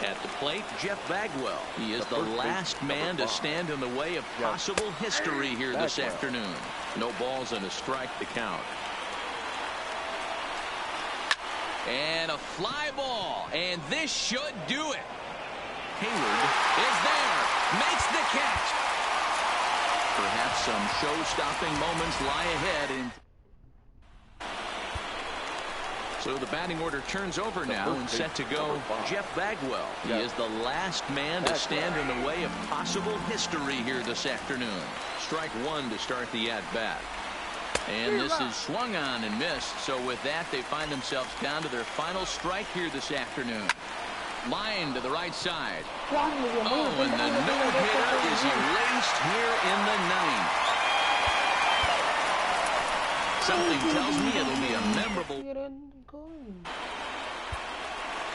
At the plate, Jeff Bagwell. He is the last man to stand in the way of possible history here this afternoon. No balls and a strike to count. And a fly ball, and this should do it. Hayward is there, makes the catch. Perhaps some show-stopping moments lie ahead. So the batting order turns over now and set to go Jeff Bagwell. He is the last man to stand in the way of possible history here this afternoon. Strike 1 to start the at-bat. And this is swung on and missed. So with that, they find themselves down to their final strike here this afternoon. Line to the right side. Oh, and the no-hitter is erased here in the ninth. Something tells me it'll be a memorable.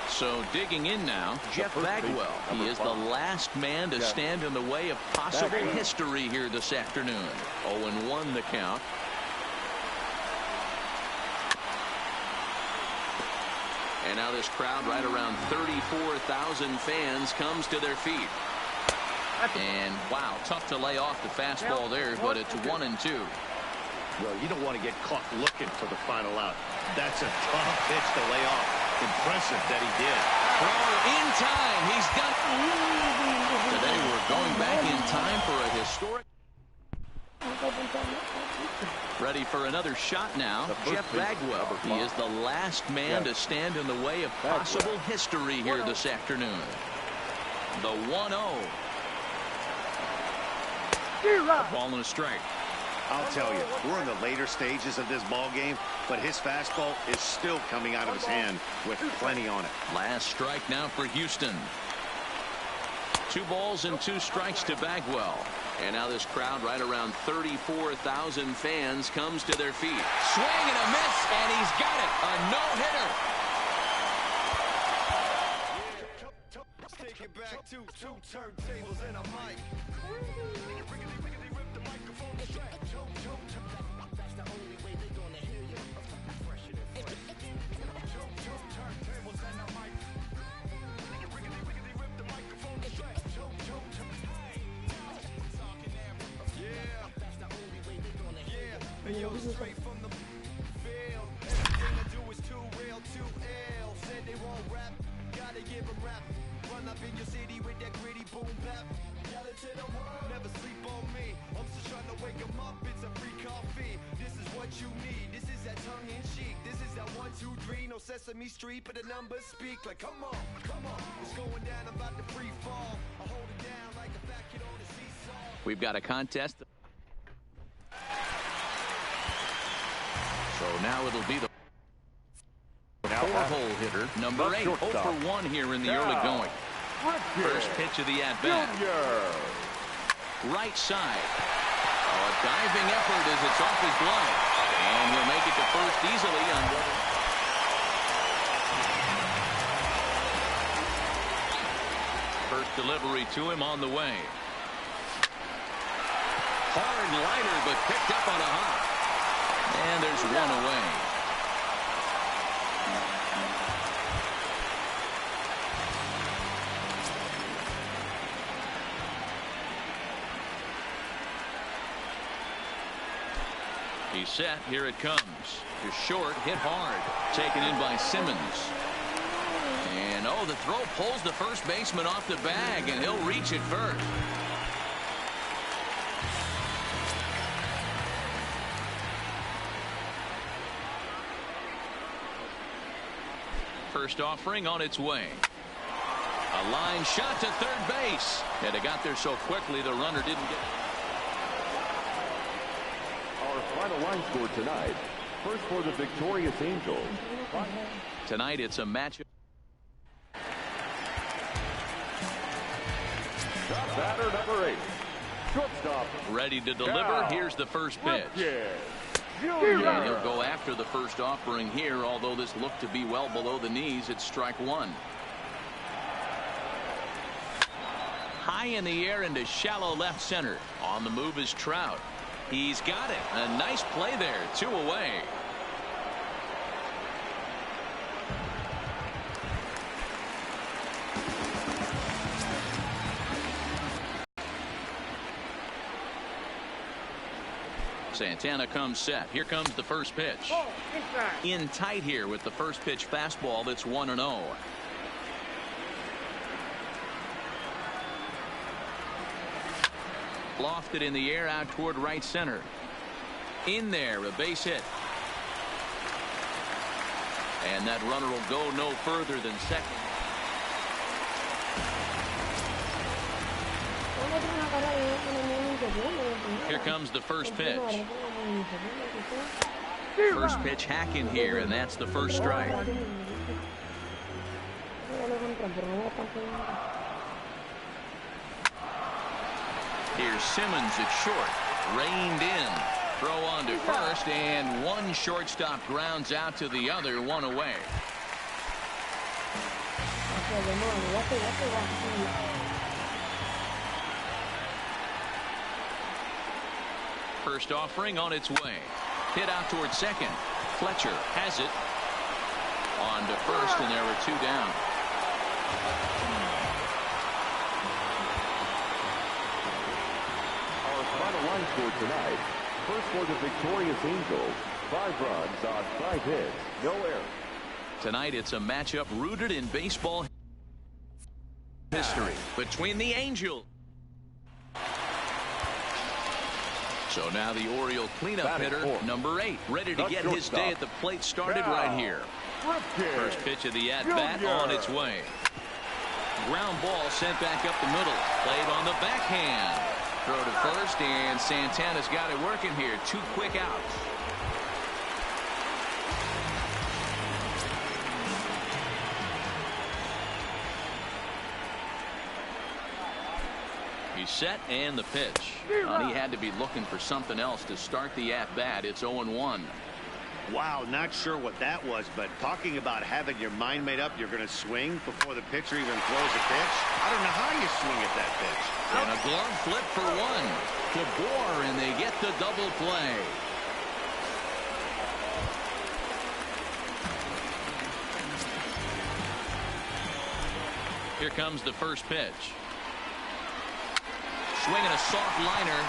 So digging in now, Jeff Bagwell. He is the last man to stand in the way of possible history here this afternoon. 0-1 the count. And now this crowd, right around 34,000 fans, comes to their feet. And wow, tough to lay off the fastball there, but it's 1-2. Well, you don't want to get caught looking for the final out. That's a tough pitch to lay off. Impressive that he did. Throw in time. He's done. Today we're going back in time for a historic. Ready for another shot now. Jeff Bagwell. He is the last man to stand in the way of possible history here this afternoon. The 1-0. Ball and a strike. I'll tell you, we're in the later stages of this ball game, but his fastball is still coming out of his hand with plenty on it. Last strike now for Houston. 2 balls and 2 strikes to Bagwell. And now this crowd, right around 34,000 fans, comes to their feet. Swing and a miss, and he's got it. A no-hitter. Let's take it back to 2 turntables and a mic. Straight from the field. Everything I do is too real, too ill. Said they won't rap, gotta give them rap. Run up in your city with that gritty boom bap. Yell it to the world, never sleep on me. I'm just trying to wake them up, it's a free coffee. This is what you need, this is that tongue in cheek. This is that 1, 2, 3, no Sesame Street, but the numbers speak. Like come on, it's going down, I'm about to free fall. I hold it down like a fat kid on a seesaw. We've got a contest. So now it'll be the 4-hole hitter, number 8, 0 for 1 here in the early going. First pitch of the at-bat. Right side. Oh, a diving effort as it's off his glove. And he'll make it to first easily on First delivery to him on the way. Hard liner, but picked up on a hop. And there's one away. He's set. Here it comes. To short, hit hard. Taken in by Simmons. And, oh, the throw pulls the first baseman off the bag, and he'll reach it first. First offering on its way. A line shot to third base. And it got there so quickly the runner didn't get. Our final line score tonight. First for the victorious Angels. Tonight it's a matchup. Batter number 8. Shortstop. Ready to deliver. Here's the first pitch. And he'll go after the first offering here, although this looked to be well below the knees. It's strike one. High in the air into shallow left center. On the move is Trout. He's got it. A nice play there. 2 away. Santana comes set. Here comes the first pitch. In tight here with the first pitch fastball that's 1-0. Lofted in the air out toward right center. In there, a base hit. And that runner will go no further than second. Here comes the first pitch. First pitch hack in here, and that's the first strike. Here's Simmons at short. Reined in. Throw on to first, and one shortstop grounds out to the other, 1 away. First offering on its way. Hit out towards second. Fletcher has it. On to first, and there were 2 down. Our final line score tonight. First for the victorious Angels. 5 runs on 5 hits. No errors. Tonight it's a matchup rooted in baseball history between the Angels. So now the Oriole cleanup hitter, number 8, ready to get his day at the plate started right here. First pitch of the at-bat on its way. Ground ball sent back up the middle. Played on the backhand. Throw to first, and Santana's got it working here. 2 quick outs. He's set, and the pitch. He had to be looking for something else to start the at-bat. It's 0-1. Wow, not sure what that was, but talking about having your mind made up you're going to swing before the pitcher even throws a pitch. I don't know how you swing at that pitch. And a glove flip for 1 to Bohr, and they get the double play. Here comes the first pitch. Swinging a soft liner.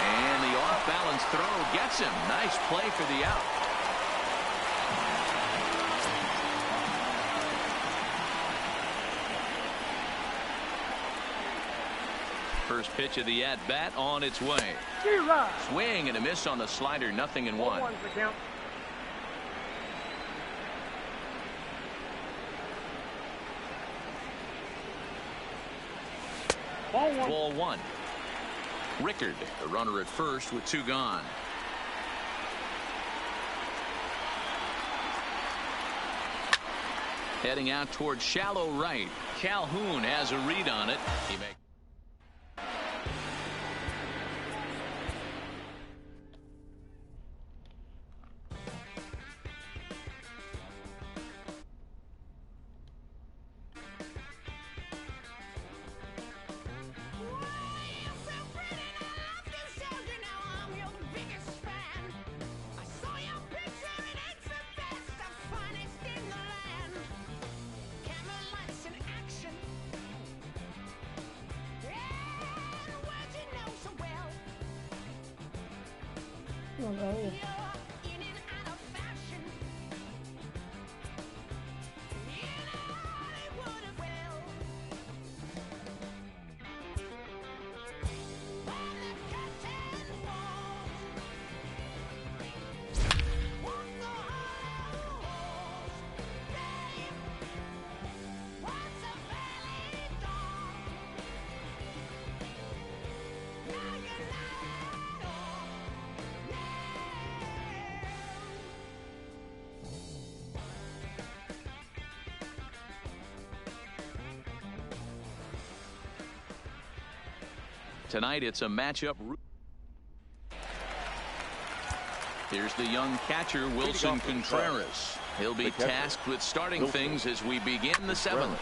And the off-balance throw gets him. Nice play for the out. First pitch of the at-bat on its way. Swing and a miss on the slider. 0-1. Ball 1. Rickard, the runner at first with 2 gone. Heading out towards shallow right. Calhoun has a read on it. He makes. Otra vez. Tonight it's a matchup. Here's the young catcher, Wilson Contreras. He'll be tasked with starting things as we begin the seventh.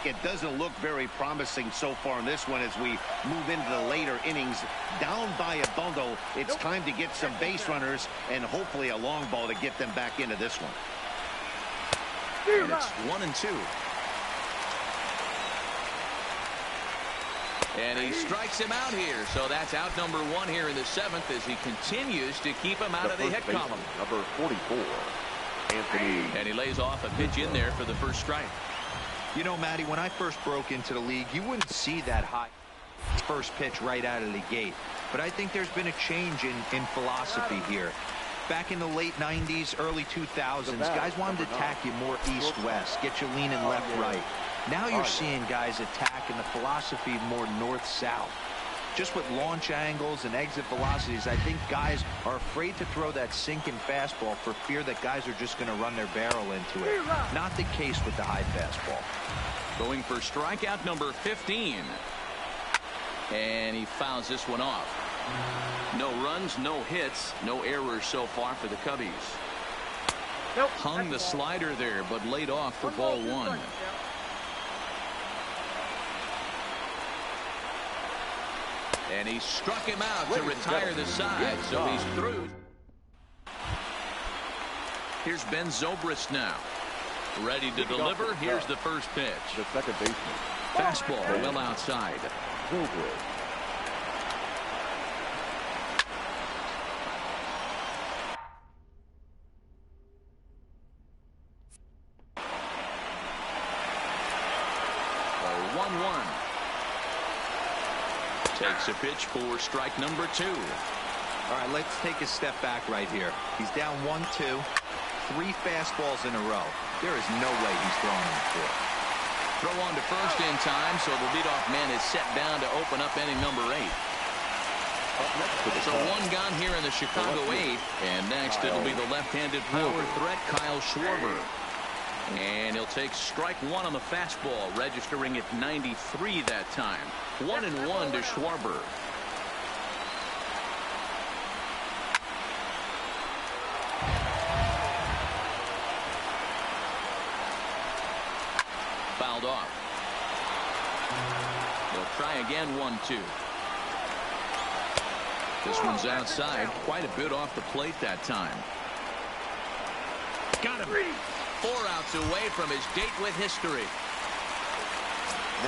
It doesn't look very promising so far in this one as we move into the later innings. Down by a bundle, it's time to get some base runners and hopefully a long ball to get them back into this one. And it's 1-2. And he strikes him out here. So that's out number 1 here in the seventh as he continues to keep him out of the hit column. Number 44, Anthony. And he lays off a pitch in there for the first strike. You know, Matty, when I first broke into the league, you wouldn't see that high first pitch right out of the gate. But I think there's been a change in philosophy here. Back in the late 90s, early 2000s, guys wanted to attack you more east-west, get you leaning left-right. Now you're seeing guys attack in the philosophy more north-south. Just with launch angles and exit velocities, I think guys are afraid to throw that sinking fastball for fear that guys are just going to run their barrel into it. Not the case with the high fastball. Going for strikeout number 15. And he fouls this one off. No runs, no hits, no errors so far for the Cubbies. Hung the slider there, but laid off for ball 1. And he struck him out to retire the side, so he's through. Here's Ben Zobrist now. Ready to deliver. Here's the first pitch. The second baseman. Fastball well outside. Zobrist. Takes a pitch for strike number 2. All right, let's take a step back right here. He's down 1-2, 3 fastballs in a row. There is no way he's throwing them 4. Throw on to first in time, so the leadoff man is set down to open up inning number 8. So 1 gone here in the Chicago 8th, and next it'll be the left-handed power threat, Kyle Schwarber. And he'll take strike 1 on the fastball, registering at 93 that time. 1-1 to Schwarber. Fouled off. They'll try again, 1-2. This one's outside, quite a bit off the plate that time. Got him. 4 outs away from his date with history.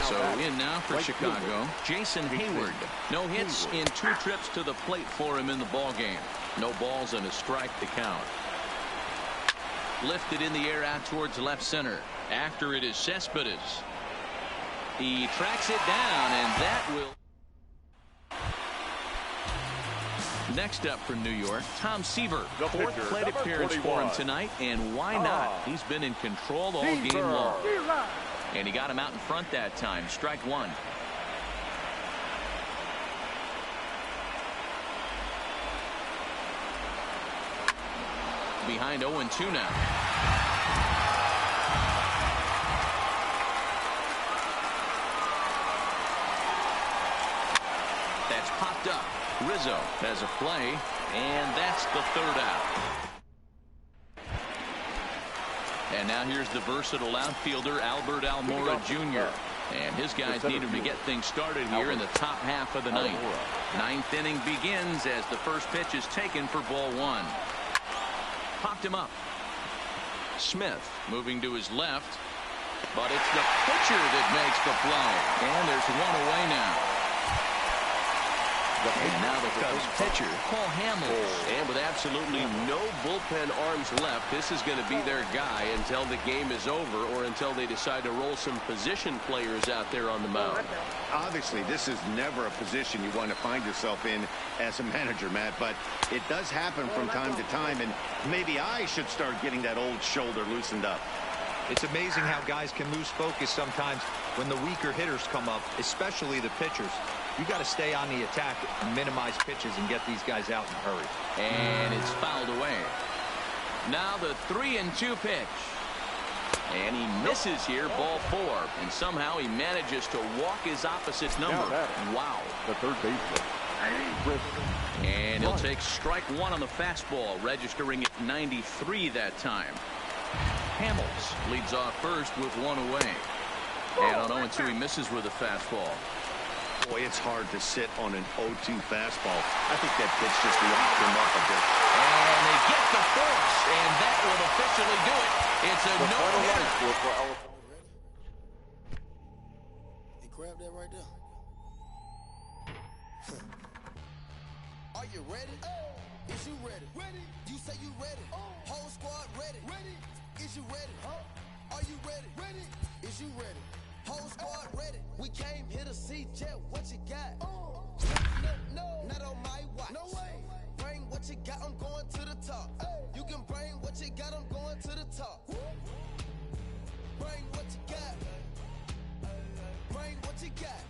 So in now for Chicago, Jason Hayward. No hits in 2 trips to the plate for him in the ball game. No balls and a strike to count. Lifted in the air out towards left center. After it is Cespedes. He tracks it down, and that will. Next up for New York, Tom Seaver. 4th plate appearance for him tonight, and why not? He's been in control all game long. And he got him out in front that time. Strike 1. Behind 0-2 now. That's popped up. Rizzo has a play, and that's the 3rd out. And now here's the versatile outfielder, Albert Almora Jr. And his guys need him to get things started here in the top half of the 9th. 9th inning begins as the first pitch is taken for ball 1. Popped him up. Smith moving to his left, but it's the pitcher that makes the play. And there's 1 away now. And now the Cubs pitcher, Paul Hamels. And with absolutely no bullpen arms left, this is going to be their guy until the game is over or until they decide to roll some position players out there on the mound. Obviously, this is never a position you want to find yourself in as a manager, Matt, but it does happen from time to time, and maybe I should start getting that old shoulder loosened up. It's amazing how guys can lose focus sometimes when the weaker hitters come up, especially the pitchers. You got to stay on the attack and minimize pitches and get these guys out in a hurry. And it's fouled away. Now the 3-2 pitch. And he misses here, ball 4. And somehow he manages to walk his opposite number. Wow. The third baseman. And he'll take strike 1 on the fastball, registering at 93 that time. Hamels leads off first with 1 away. And on 0-2 he misses with a fastball. Boy, it's hard to sit on an 0-2 fastball. I think that pitch just locked him up a bit. And they get the force, and that will officially do it. It's a no-hitter. He grabbed that right there. Are you ready? Is you ready? Ready. You say you ready. Whole squad ready. Ready. Is you ready? Are you ready? Ready. Is you ready? Whole squad ready. We came here to see Jet. What you got? No, not on my watch. No way. Bring what you got. I'm going to the top. You can bring what you got. I'm going to the top. Bring what you got. Bring what you got.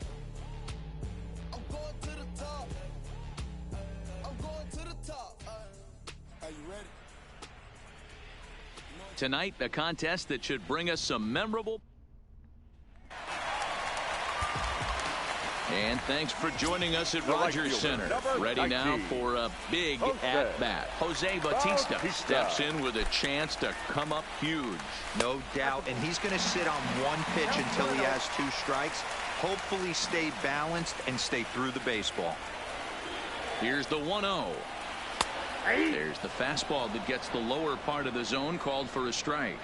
I'm going to the top. I'm going to the top. Are you ready? Tonight, a contest that should bring us some memorable. And thanks for joining us at Rogers Center. Ready now for a big at-bat. Jose Bautista steps in with a chance to come up huge. No doubt, and he's going to sit on 1 pitch until he has 2 strikes. Hopefully stay balanced and stay through the baseball. Here's the 1-0. There's the fastball that gets the lower part of the zone, called for a strike.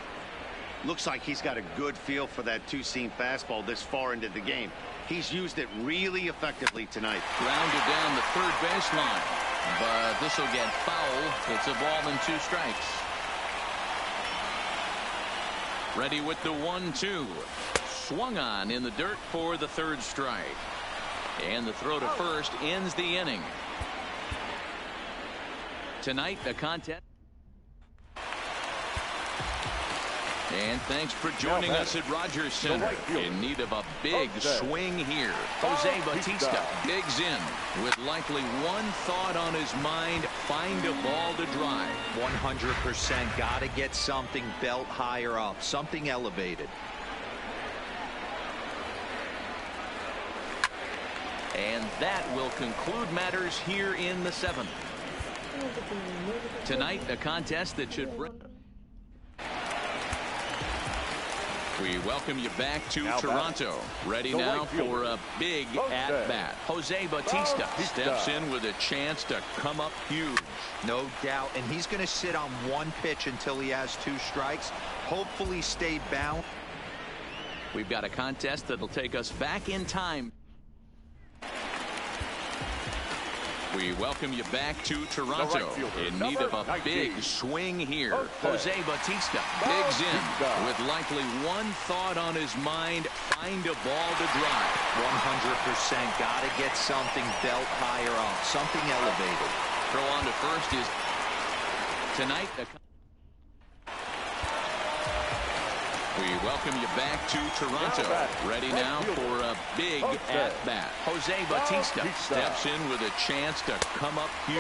Looks like he's got a good feel for that 2-seam fastball this far into the game. He's used it really effectively tonight. Grounded down the third baseline, but this will get foul. It's a ball and 2 strikes. Ready with the 1-2. Swung on in the dirt for the 3rd strike. And the throw to first ends the inning. Tonight, a contest. And thanks for joining us at Rogers Center. In need of a big swing here. Jose Bautista digs in with likely one thought on his mind: find a ball to drive. 100% got to get something belt higher up, something elevated. And that will conclude matters here in the 7th. Tonight, a contest that should bring. We welcome you back to Toronto. Ready now for a big at-bat. Jose Bautista steps in with a chance to come up huge. No doubt, and he's going to sit on 1 pitch until he has 2 strikes. Hopefully stay balanced. We've got a contest that'll take us back in time. We welcome you back to Toronto. In need of a big swing here. Jose Bautista digs in with likely one thought on his mind: find a ball to drive. 100% got to get something belt higher up, something elevated. Throw on to first is tonight. We welcome you back to Toronto. Ready now for a big at-bat. Jose Bautista steps in with a chance to come up huge.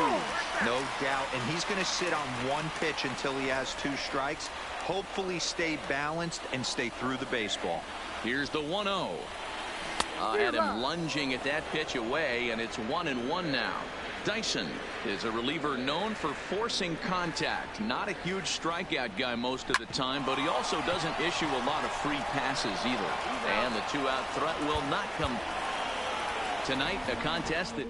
No doubt, and he's going to sit on 1 pitch until he has 2 strikes. Hopefully stay balanced and stay through the baseball. Here's the 1-0. Had him lunging at that pitch away, and it's 1-1 now. Dyson is a reliever known for forcing contact. Not a huge strikeout guy most of the time, but he also doesn't issue a lot of free passes either. And the 2-out threat will not come. Tonight, a contest that...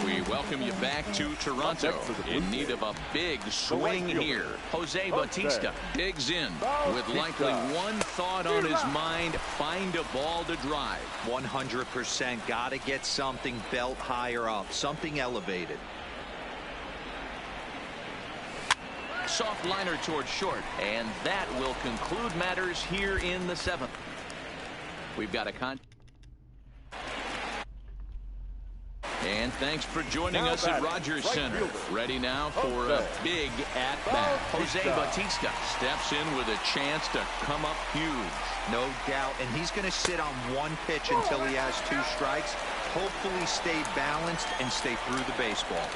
We welcome you back to Toronto in need of a big swing here. Jose Bautista digs in with likely one thought on his mind: find a ball to drive. 100%. Got to get something belt higher up, something elevated. Soft liner towards short, and that will conclude matters here in the 7th. We've got a And thanks for joining us at Rogers Center. Ready now for a big at-bat. Jose Bautista steps in with a chance to come up huge. No doubt, and he's going to sit on one pitch until he has 2 strikes. Hopefully stay balanced and stay through the baseball.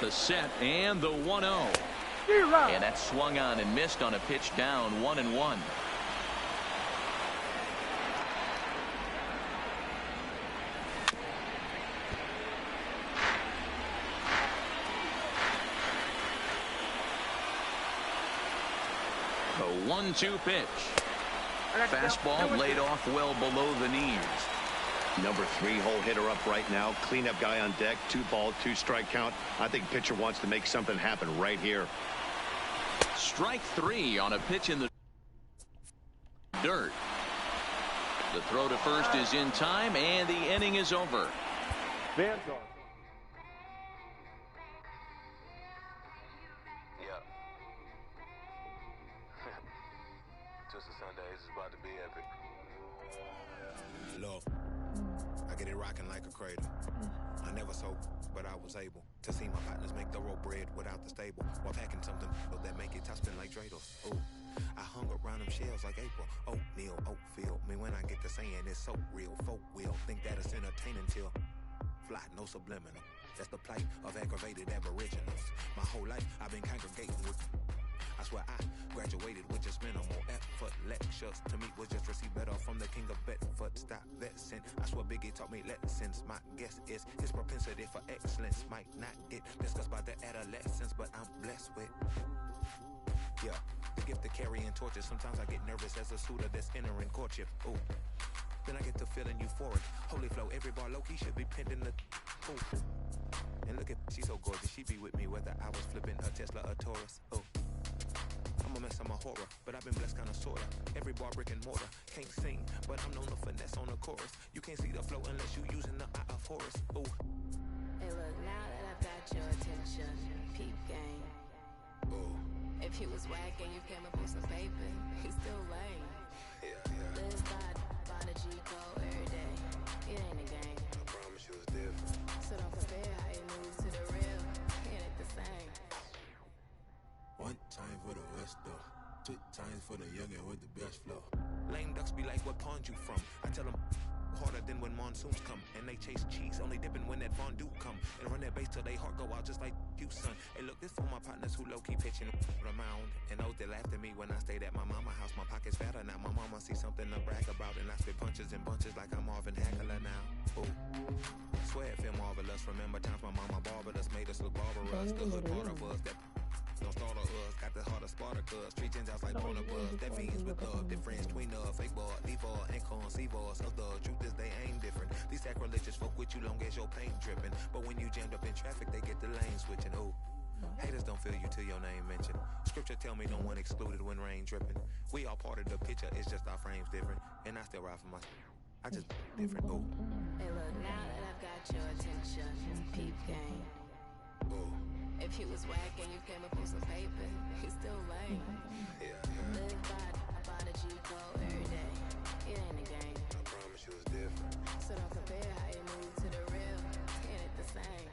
The set and the 1-0. And that swung on and missed on a pitch down, 1-1. A 1-2 pitch. Fastball laid off well below the knees. Number 3 hole hitter up right now. Cleanup guy on deck. 2-ball, 2-strike count. I think pitcher wants to make something happen right here. Strike 3 on a pitch in the dirt. The throw to first is in time, and the inning is over. Yeah. Just a Sunday. This is about to be epic. Love. I get it rocking like a cradle. I never sold, but I was able to see my partners make thorough bread without the stable, while packing something that make it top spin like dreidels. Oh, I hung around them shells like April. Oatmeal, Oatfield. Me when I get to saying it's so real, folk will think that it's entertaining till fly, no subliminal. That's the plight of aggravated aboriginals. My whole life I've been congregating with. I swear I graduated with just minimal effort. Lectures to me was just receive better from the king of Bedford. Stop vexing. I swear Biggie taught me lessons. My guess is his propensity for excellence might not get discussed by the adolescents, but I'm blessed with, yeah, the gift of carrying torches. Sometimes I get nervous as a suitor that's entering courtship. Ooh. Then I get to feeling euphoric. Holy flow, every bar low-key should be pinned in the ooh. And look at, she's so gorgeous. She be with me whether I was flipping a Tesla or Taurus. Oh. I'm a mess, I'm a horror, but I've been blessed kinda sorta. Every bar brick and mortar. Can't sing, but I'm known to finesse on the chorus. You can't see the flow unless you using the eye of Horus. Ooh. Hey look, now that I've got your attention, peep game. Ooh. If he was whack and you came up with some paper, he's still lame. Yeah. Live by the G code every day. It ain't a game. I promise you it's different. So don't compare how you move to the real. It ain't the same. One time for the West though. 2 times for the youngin' with the best flow. Lame ducks be like, what pond you from? I tell them harder than when monsoons come. And they chase cheese, only dipping when that fondue come. And run that base till they heart go out just like you, son. Hey look, this for my partners who low-key pitching the mound. And those that laughed at me when I stayed at my mama house. My pocket's fatter now, my mama see something to brag about. And I spit punches and bunches like I'm Marvin Hagler now. Ooh. Swear it feel marvelous. Remember times my mama barbered us, made us look barbarous. The hood part of us that don't start of us, got the heart of Spartacus. Treat Gentiles like Barnabas. That means with love, difference between us. Fake ball, leave all, and conceive us. Of the truth is they ain't different. These sacrilegious folk with you long as your paint dripping. But when you jammed up in traffic, they get the lane switching. Ooh. Haters don't feel you till your name mentioned. Scripture tell me no one excluded when rain dripping. We all part of the picture, it's just our frames different. And I still ride for my, I just different. Ooh. Hey look, now that I've got your attention, peep game. Ooh. If he was whack and you came up with some paper, he's still lame. Yeah. Live by the G code every day. It ain't a game. I promise you it's different. So don't compare how you move to the real. It ain't the same.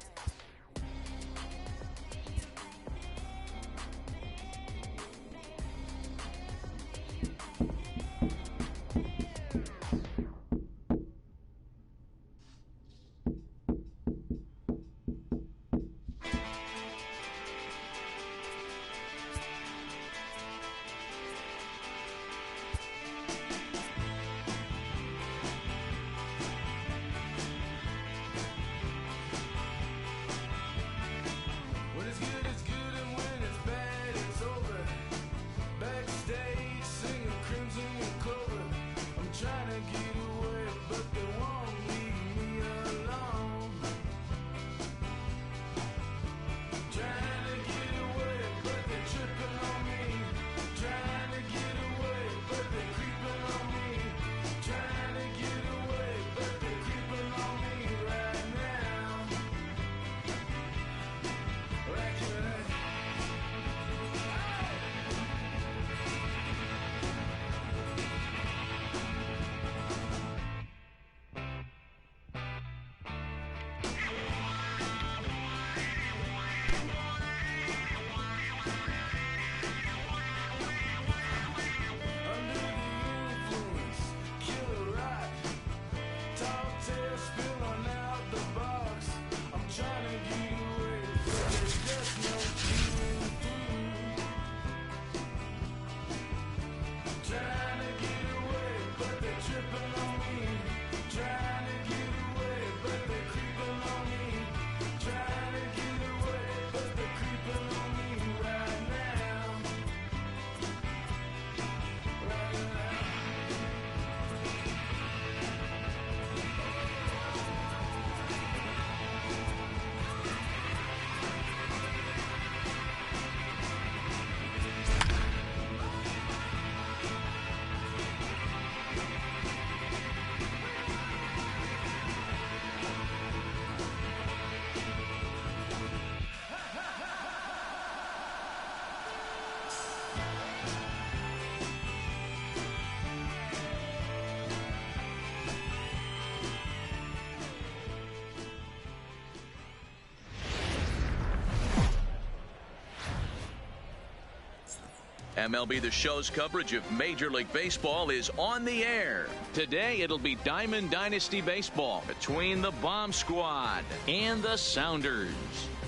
MLB The Show's coverage of Major League Baseball is on the air. Today, it'll be Diamond Dynasty Baseball between the Bomb Squad and the Sounders.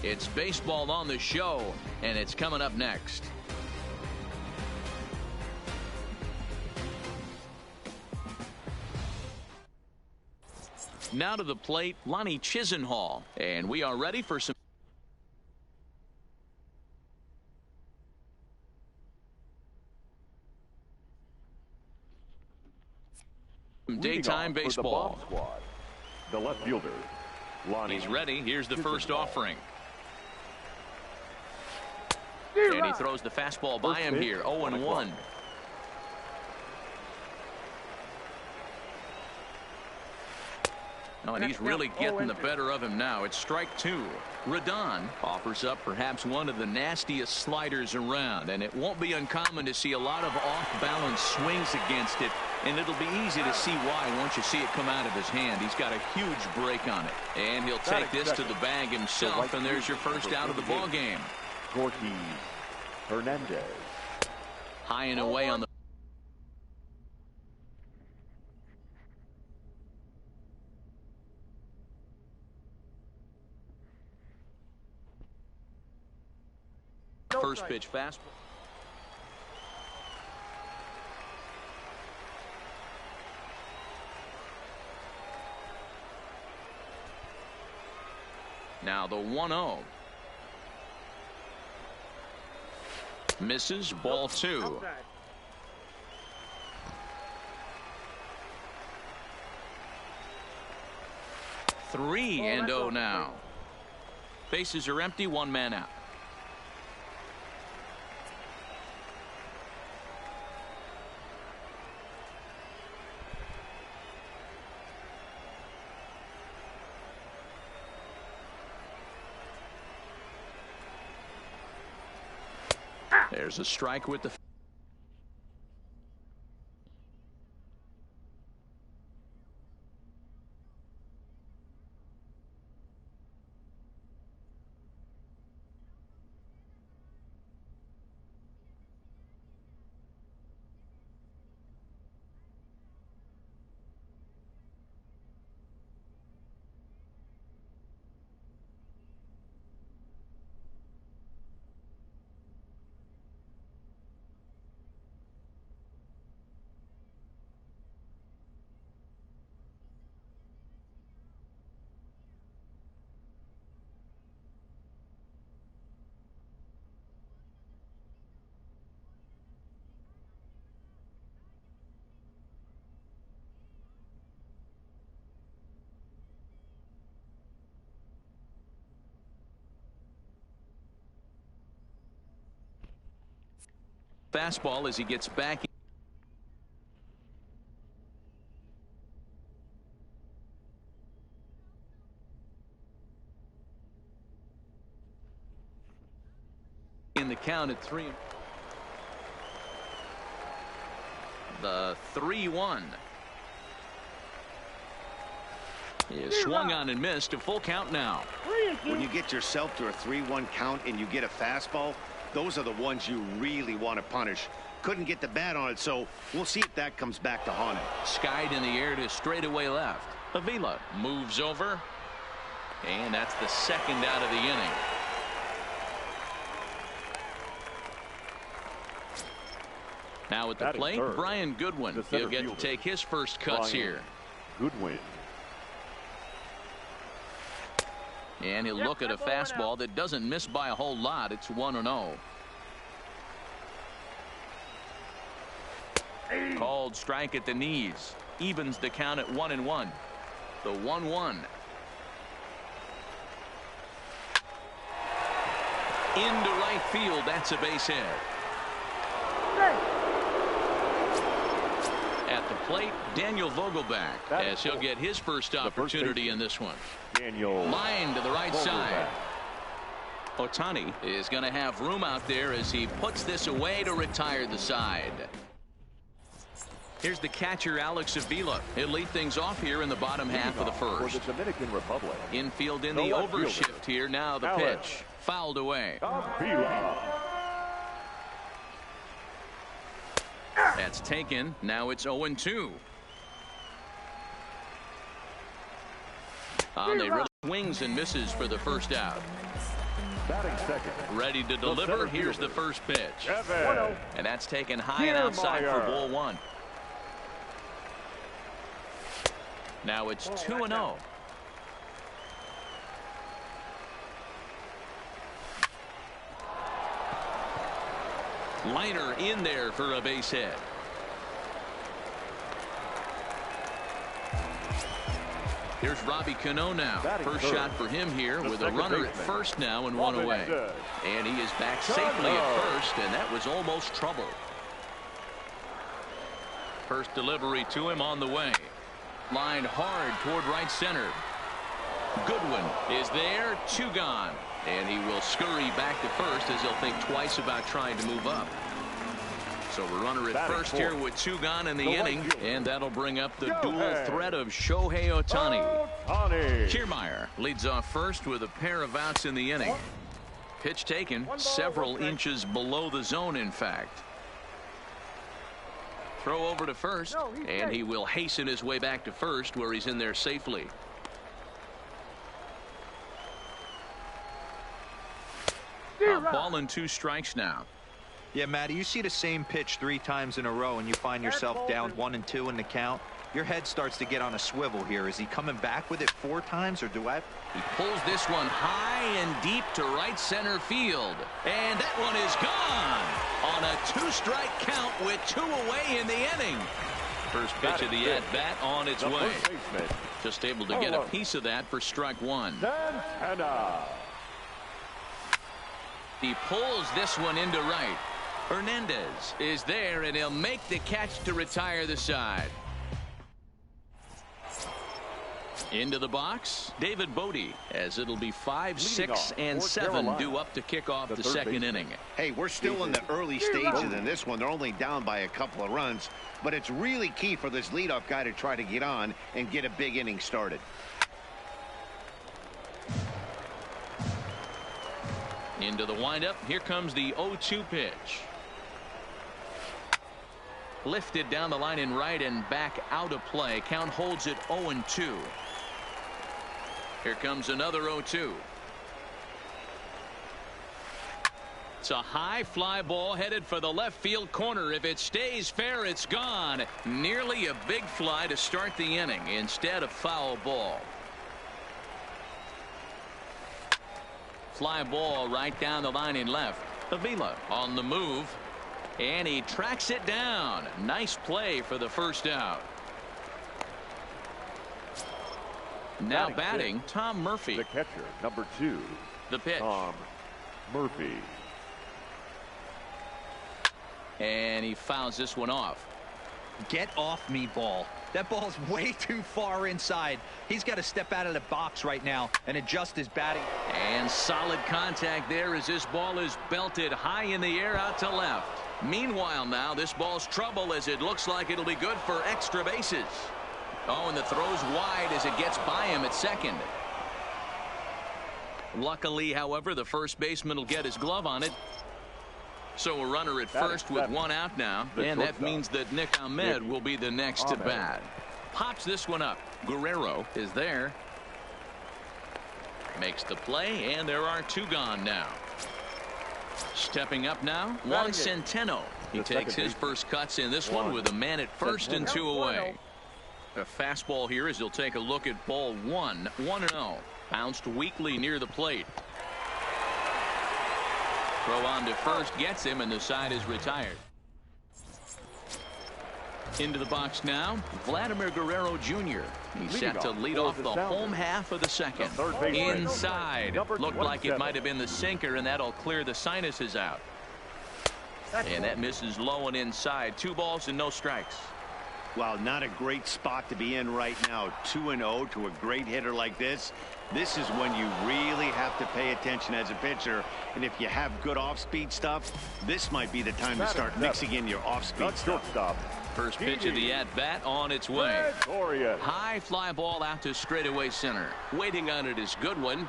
It's Baseball on the Show, and it's coming up next. Now to the plate, Lonnie Chisenhall, and we are ready for some daytime baseball. The Bomb Squad, the left fielder, Lonnie. He's ready. Here's the first offering. And he throws the fastball by him here. 0-1. Oh, and he's really getting the better of him now. It's strike 2. Rodon offers up perhaps one of the nastiest sliders around, and it won't be uncommon to see a lot of off-balance swings against it, and it'll be easy to see why once you see it come out of his hand. He's got a huge break on it, and he'll take this to the bag himself, and there's your first out of the ball game. Ortiz Hernandez. High and away on the first pitch fastball. Now the 1-0. Misses, ball 2. Three and 0 now. Bases are empty, one man out. There's a strike with the fastball as he gets back. In the count at 3. The 3-1 is swung on and missed. A full count now. When you get yourself to a 3-1 count and you get a fastball, those are the ones you really want to punish. Couldn't get the bat on it, so we'll see if that comes back to haunt him. Skied in the air to straightaway left. Avila moves over, and that's the second out of the inning. Now at the plate, Brian Goodwin. He'll get to take his first cuts here. Goodwin. And he'll look at a fastball that doesn't miss by a whole lot. It's 1-0. Called strike at the knees. Evens the count at 1-1. The 1-1. Into right field. That's a base hit. At the plate, Daniel Vogelback, as he'll get his first opportunity in this one. Daniel. Line to the right side. Ohtani is going to have room out there as he puts this away to retire the side. Here's the catcher, Alex Avila. He'll lead things off here in the bottom half of the first. For the Dominican Republic. Infield in the overshift here. Now the pitch. Fouled away. Avila. That's taken. Now it's 0-2. They really swings and misses for the first out. Batting second. Ready to deliver. Here's the first pitch. Kevin. And that's taken high and outside for ball one. Now it's 2-0. Liner in there for a base hit. Here's Robbie Cano now. First shot for him here with a runner at first now and one away. And he is back safely at first, and that was almost trouble. First delivery to him on the way. Line hard toward right center. Goodwin is there, 2 gone. And he will scurry back to first as he'll think twice about trying to move up. So a runner at first here with 2 gone in the inning, and that'll bring up the dual threat of Shohei Ohtani. Kiermaier leads off first with a pair of outs in the inning. Pitch taken several inches below the zone, in fact. Throw over to first, and he will hasten his way back to first where he's in there safely. Ball and 2 strikes now. Yeah, Matty, you see the same pitch 3 times in a row and you find yourself down 1-2 in the count. Your head starts to get on a swivel here. Is he coming back with it 4 times, or do I? He pulls this one high and deep to right center field. And that one is gone on a 2-strike count with 2 away in the inning. First pitch of the at-bat on its way. Just able to get a piece of that for strike 1. He pulls this one into right. Hernandez is there, and he'll make the catch to retire the side. Into the box, David Bodie, as it'll be 5, 6, and 7 due up to kick off the second inning. Hey, we're still in the early stages in this one. They're only down by a couple of runs, but it's really key for this leadoff guy to try to get on and get a big inning started. Into the windup. Here comes the 0-2 pitch. Lifted down the line in right and back out of play. Count holds it 0-2. Here comes another 0-2. It's a high fly ball headed for the left field corner. If it stays fair, it's gone. Nearly a big fly to start the inning. Instead, a foul ball. Fly ball right down the line in left. Avila on the move, and he tracks it down. Nice play for the first out. Now batting, Tom Murphy. The catcher, number 2. The pitch. Tom Murphy. And he fouls this one off. Get off me, ball. That ball's way too far inside. He's got to step out of the box right now and adjust his batting. And solid contact there as this ball is belted high in the air out to left. Meanwhile now, this ball's trouble as it looks like it'll be good for extra bases. Oh, and the throw's wide as it gets by him at second. Luckily, however, the first baseman will get his glove on it. So a runner at first with 1 out now, and that means that Nick Ahmed will be the next to bat. Pops this one up. Guerrero is there. Makes the play, and there are 2 gone now. Stepping up now, Juan Centeno. He takes his first cuts in this one with a man at first and 2 away. A fastball here as he'll take a look at ball 1. 1-0. Bounced weakly near the plate. Throw on to first gets him, and the side is retired. Into the box now, Vladimir Guerrero Jr. He's set to lead off the home half of the second. Inside. Looked like it might have been the sinker, and that'll clear the sinuses out. And that misses low and inside. 2 balls and no strikes. Well, not a great spot to be in right now. 2-0 to a great hitter like this. This is when you really have to pay attention as a pitcher. And if you have good off-speed stuff, this might be the time to start mixing in your off-speed stuff. First pitch of the at-bat on its way. High fly ball out to straightaway center. Waiting on it is Goodwin.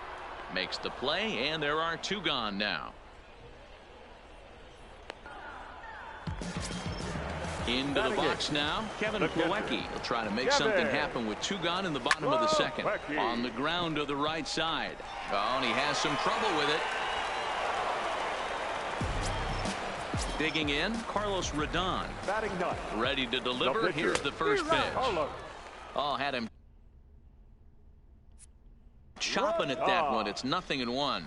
Makes the play, and there are 2 gone now. Into the box now, Kevin Plawecki. He'll try to make something happen with 2 gone in the bottom of the second. On the ground to the right side. Oh, and he has some trouble with it. Digging in, Carlos Rodon. Ready to deliver. Here's the first pitch. Oh, had him chopping at that one. It's 0-1.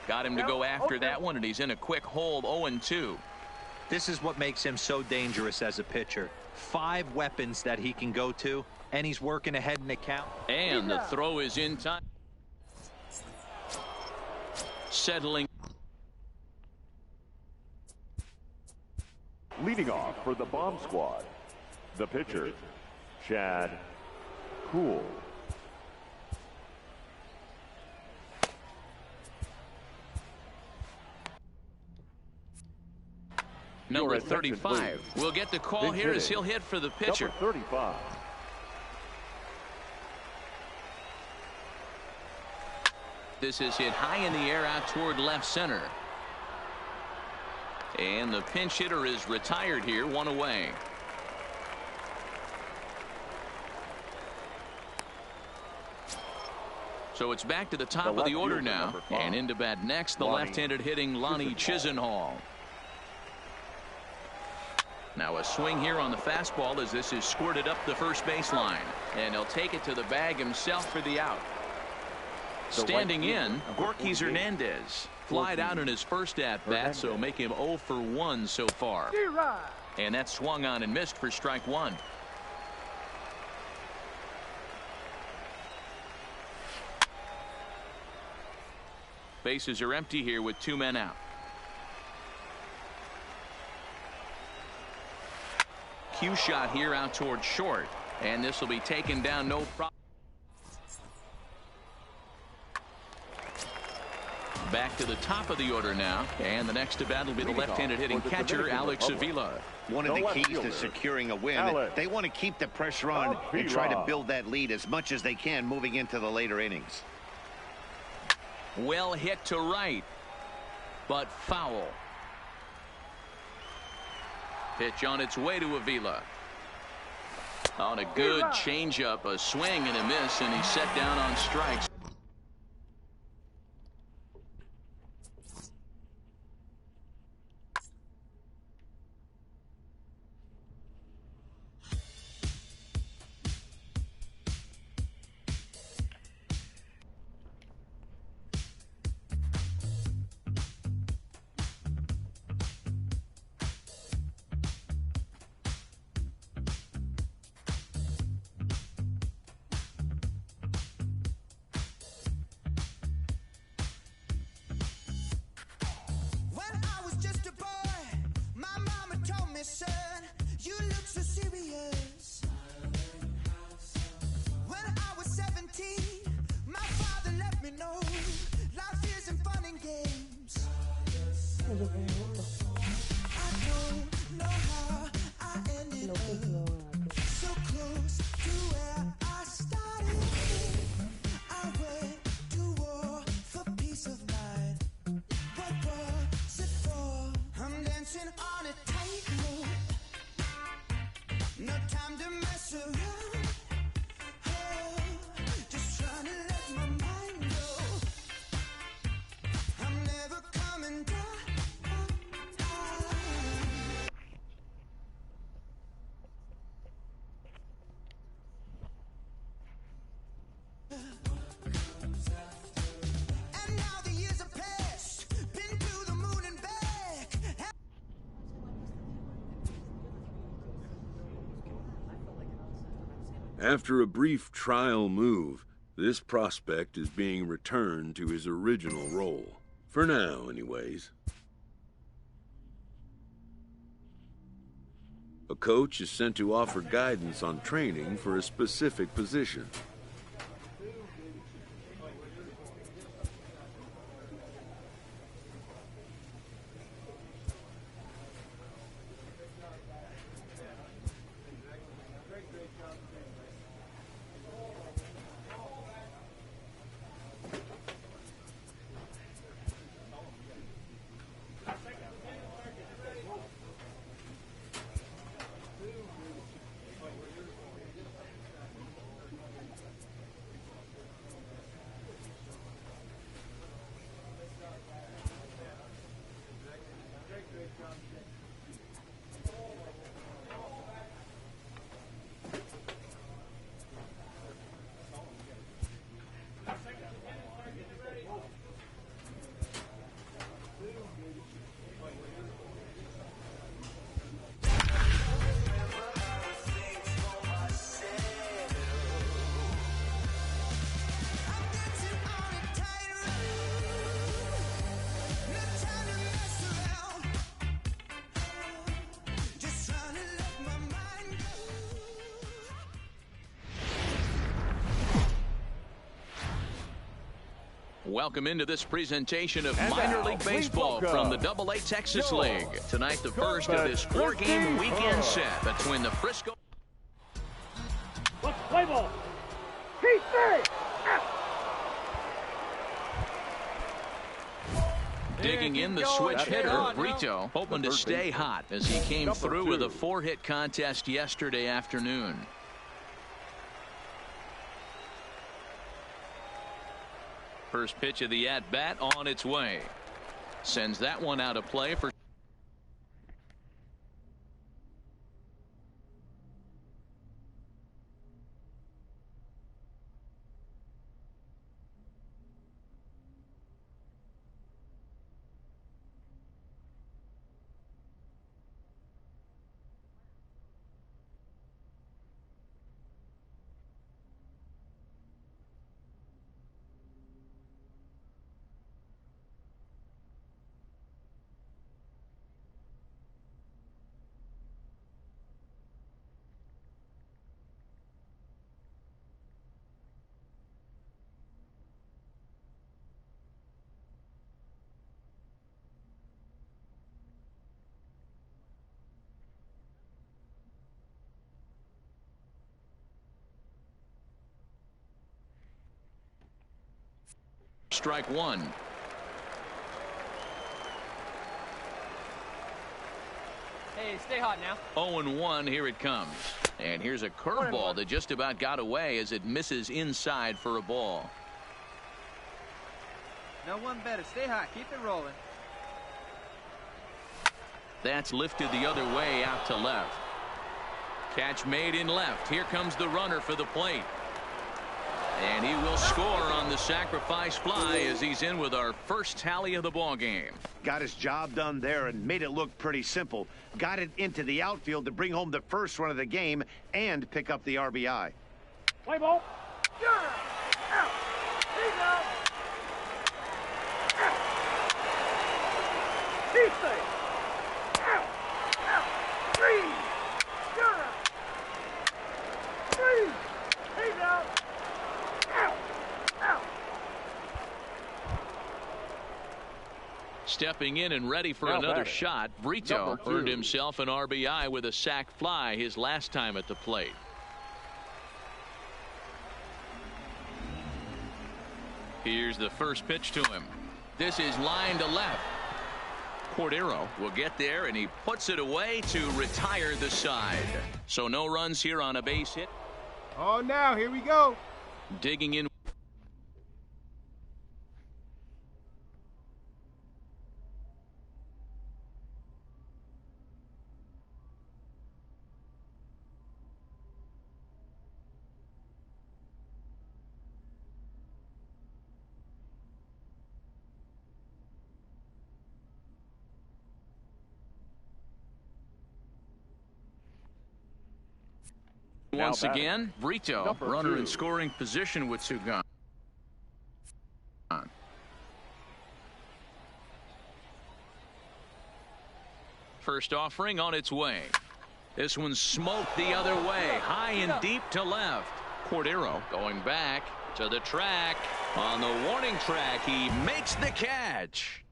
Got him to go after that one, and he's in a quick hole, 0-2. This is what makes him so dangerous as a pitcher. 5 weapons that he can go to, and he's working ahead in the count. And the throw is in time. Settling. Leading off for the Bomb Squad, the pitcher, Chad Kuhl. Number 35 will get the call here as he'll hit for the pitcher. Number 35. This is hit high in the air out toward left center. And the pinch hitter is retired here, 1 away. So it's back to the top of the order now. And into bat next, the left-handed hitting Lonnie Chisenhall. Now a swing here on the fastball as this is squirted up the first baseline. And he'll take it to the bag himself for the out. Standing in, Gorkys Hernandez. Flied out in his first at-bat, so make him 0 for 1 so far. And that swung on and missed for strike 1. Bases are empty here with 2 men out. Cue shot here out toward short, and this will be taken down, no problem. Back to the top of the order now, and the next to bat will be the left-handed hitting catcher Alex Avila. One of the keys to securing a win. They want to keep the pressure on and try to build that lead as much as they can moving into the later innings. Well hit to right, but foul. Pitch on its way to Avila. On a good changeup, a swing and a miss, and he's set down on strikes. After a brief trial move, this prospect is being returned to his original role. For now, anyways. A coach is sent to offer guidance on training for a specific position. Welcome into this presentation of minor league baseball from the AA Texas League. Tonight, the first of this 4-game weekend set between the Frisco. Let's play ball. Keep it. Digging in the switch hitter, Brito, hoping to stay hot as he came through with a 4-hit contest yesterday afternoon. First pitch of the at-bat on its way. Sends that one out of play for strike one. Hey, stay hot now. 0-1, here it comes. And here's a curveball that just about got away as it misses inside for a ball. No one better. Stay hot. Keep it rolling. That's lifted the other way out to left. Catch made in left. Here comes the runner for the plate. And he will score on the sacrifice fly as he's in with our first tally of the ball game. Got his job done there and made it look pretty simple. Got it into the outfield to bring home the first run of the game and pick up the RBI. Play ball. Out. He's out. He's safe. Out. 3. You're out. 3. He's out. Stepping in and ready for another shot, Brito earned himself an RBI with a sac fly his last time at the plate. Here's the first pitch to him. This is line to left. Cordero will get there, and he puts it away to retire the side. So no runs here on a base hit. Oh, now here we go. Digging in. Once again, Brito, runner in scoring position with two guns. First offering on its way. This one smoked the other way, high and deep to left. Cordero going back to the track. On the warning track, he makes the catch.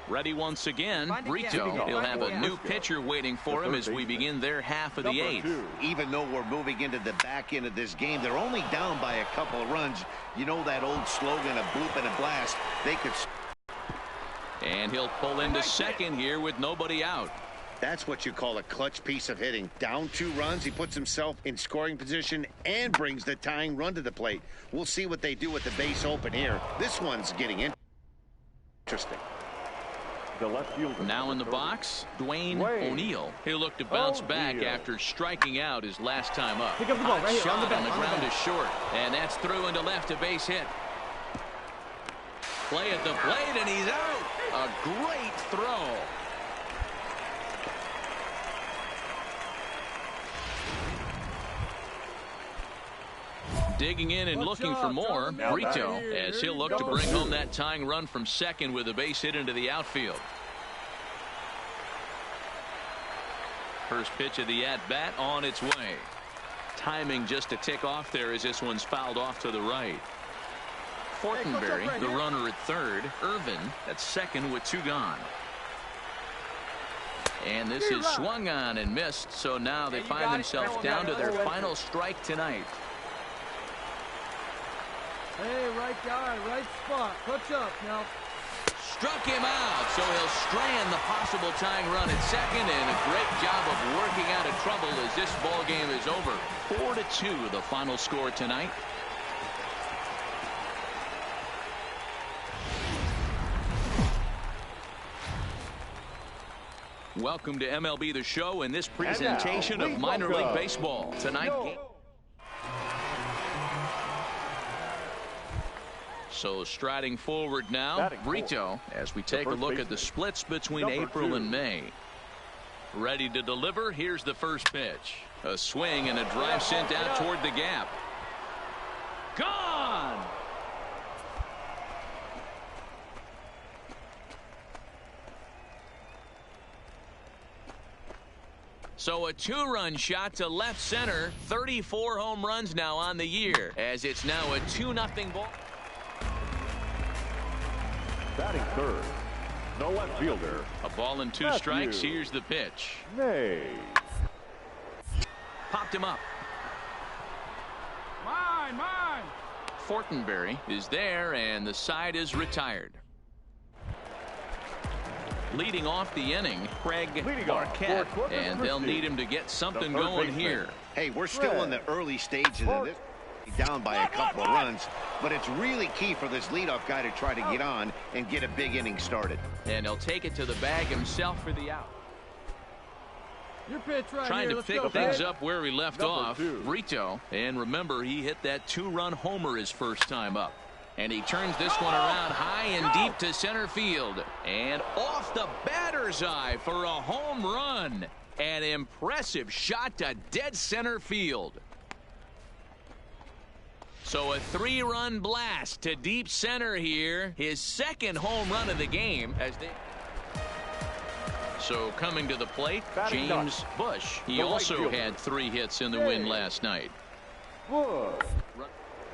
Ready once again, Brito. He'll have a new pitcher waiting for him as we begin their half of the eighth. Even though we're moving into the back end of this game, they're only down by a couple of runs. You know that old slogan, a bloop and a blast. They could. And he'll pull into second here with nobody out. That's what you call a clutch piece of hitting. Down 2 runs, he puts himself in scoring position and brings the tying run to the plate. We'll see what they do with the base open here. This one's getting interesting. The left fielder. Now in the box, Dwayne O'Neal. He'll look to bounce back after striking out his last time up. Pick up the ball right here on the ground is short, and that's through into left, a base hit. Play at the plate, and he's out. A great throw. Digging in and looking for more, Brito, as he'll look to bring home that tying run from second with a base hit into the outfield. First pitch of the at-bat on its way. Timing just a tick off there as this one's fouled off to the right. Fortenberry, the runner at third. Irvin at second with 2 gone. And this is swung on and missed, so now they find themselves down to their final strike tonight. Hey, right guy, right spot. Clutch up now. Struck him out, so he'll strand the possible tying run at second, and a great job of working out of trouble as this ball game is over. 4-2 the final score tonight. Welcome to MLB The Show and this presentation of minor league baseball. Tonight. So striding forward now, Brito, as we take a look at the splits between April and May. Ready to deliver. Here's the first pitch. A swing and a drive sent out toward the gap. Gone! So a 2-run shot to left center. 34 home runs now on the year, as it's now a 2-0 ball. Batting third, no left fielder. A ball and 2 strikes. Here's the pitch. May. Popped him up. Mine. Fortenberry is there, and the side is retired. Leading off the inning, Craig Marquette, and they'll need him to get something going here. Hey, we're still in the early stages of this. Down by a couple of runs, but it's really key for this leadoff guy to try to get on and get a big inning started. And he'll take it to the bag himself for the out. Your pitch right Trying here. to pick things up where we left off, Brito. And remember, he hit that 2-run homer his first time up. And he turns this one around high and deep to center field. And off the batter's eye for a home run. An impressive shot to dead center field. So a 3-run blast to deep center here. His second home run of the game. So coming to the plate, James Bush. He also had 3 hits in the win last night.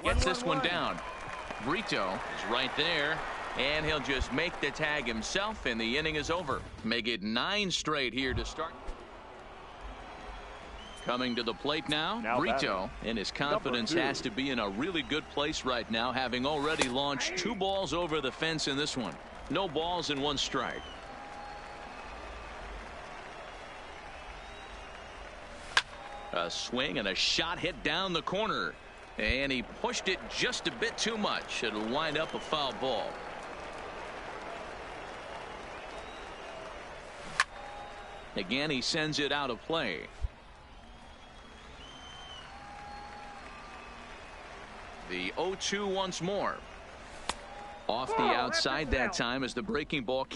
Gets this one down. Brito is right there, and he'll just make the tag himself, and the inning is over. Make it 9 straight here to start. Coming to the plate now, Brito, and his confidence has to be in a really good place right now, having already launched 2 balls over the fence in this one. No balls and 1 strike. A swing and a shot hit down the corner, and he pushed it just a bit too much. It'll wind up a foul ball. Again, he sends it out of play. The 0-2 once more. Off the outside that time as the breaking ball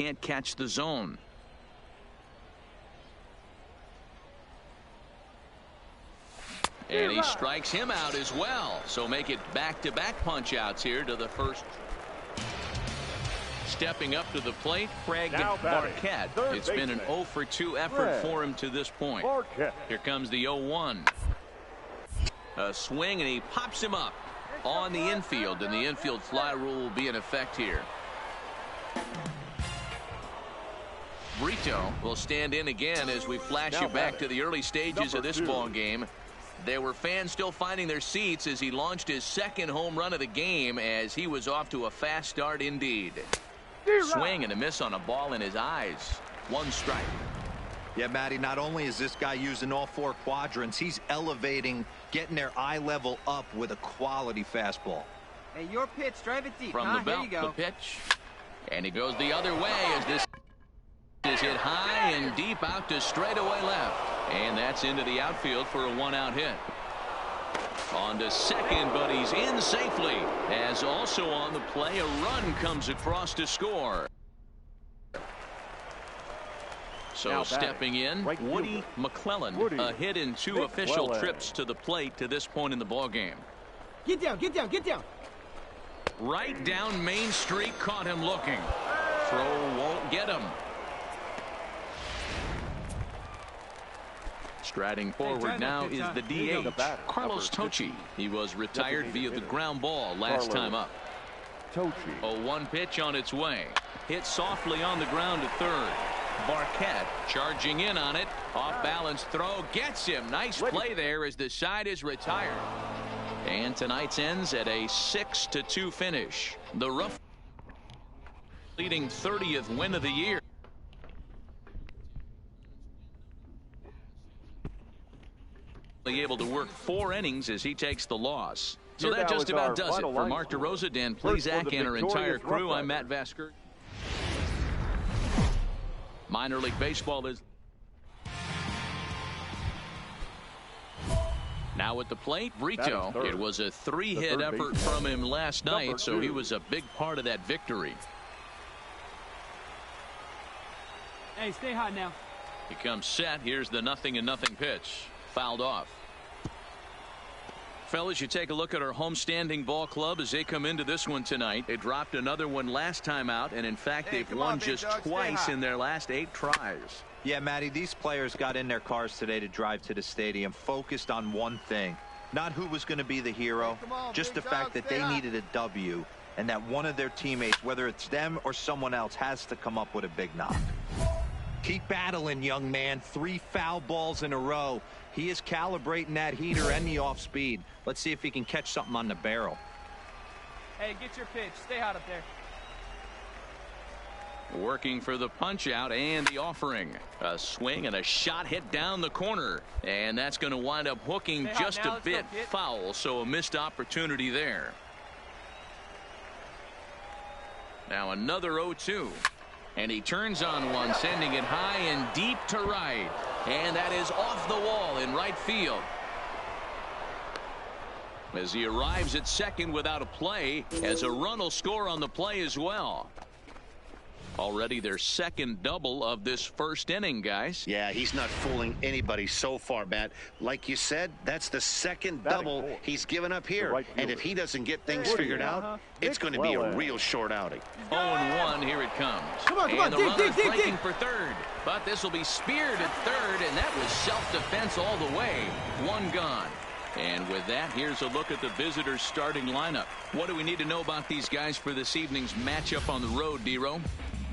can't catch the zone. And he strikes him out as well. So make it back-to-back punch outs here to the first. Stepping up to the plate, Craig Marquette. It's been an 0-for-2 effort for him to this point. Here comes the 0-1. A swing, and he pops him up on the infield, and the infield fly rule will be in effect here. Brito will stand in again as we flash you back to the early stages of this ball game. There were fans still finding their seats as he launched his second home run of the game, as he was off to a fast start indeed. Swing and a miss on a ball in his eyes. 1 strike. Yeah, Matty, not only is this guy using all 4 quadrants, he's elevating, getting their eye level up with a quality fastball. Hey, your pitch, drive it deep. From the belt, the pitch. And he goes the other way as this is hit high and deep out to straightaway left. And that's into the outfield for a 1-out hit. On to second, but he's in safely. As also on the play, a run comes across to score. So stepping in, Woody McClellan, a hit in 2 official trips to the plate to this point in the ball game. Get down, get down, get down. Right down Main Street, caught him looking. Throw won't get him. Striding forward now is the DH, Carlos Tocci. He was retired via the ground ball last time up. 0-1 pitch on its way. Hit softly on the ground to third. Barquette charging in on it. Off balance throw gets him. Nice play there as the side is retired. And tonight's ends at a 6-2 finish. The Rough leading 30th win of the year. Able to work 4 innings as he takes the loss. So that just about does it for Mark DeRosa, Dan Plesac, and our entire crew. I'm Matt Vasker. Minor League Baseball is now at the plate. Brito. It was a 3-hit effort from him last night, so he was a big part of that victory. Hey, stay hot now. He comes set. Here's the 0-0 pitch. Fouled off. Fellas, you take a look at our homestanding ball club as they come into this one tonight. They dropped another one last time out, and in fact, they've won just twice in their last 8 tries. Yeah, Matty, these players got in their cars today to drive to the stadium focused on one thing. Not who was going to be the hero, just the fact that they needed a W, and that one of their teammates, whether it's them or someone else, has to come up with a big knock. Keep battling, young man. 3 foul balls in a row. He is calibrating that heater and the off speed. Let's see if he can catch something on the barrel. Hey, get your pitch. Stay hot up there. Working for the punch out and the offering. A swing and a shot hit down the corner. And that's going to wind up hooking just a bit foul. So a missed opportunity there. Now another 0-2. And he turns on one, sending it high and deep to right. And that is off the wall in right field. As he arrives at second without a play, as a run will score on the play as well. Already their second double of this first inning, guys. Yeah, he's not fooling anybody so far, Matt. Like you said, that's the second double he's given up here. And if he doesn't get things figured out, it's going to be a real short outing. 0-1, here it comes. Come on, and the runner's breaking for third. But this will be speared at third, and that was self-defense all the way. 1 gone. And with that, here's a look at the visitors' starting lineup. What do we need to know about these guys for this evening's matchup on the road, D-Ro?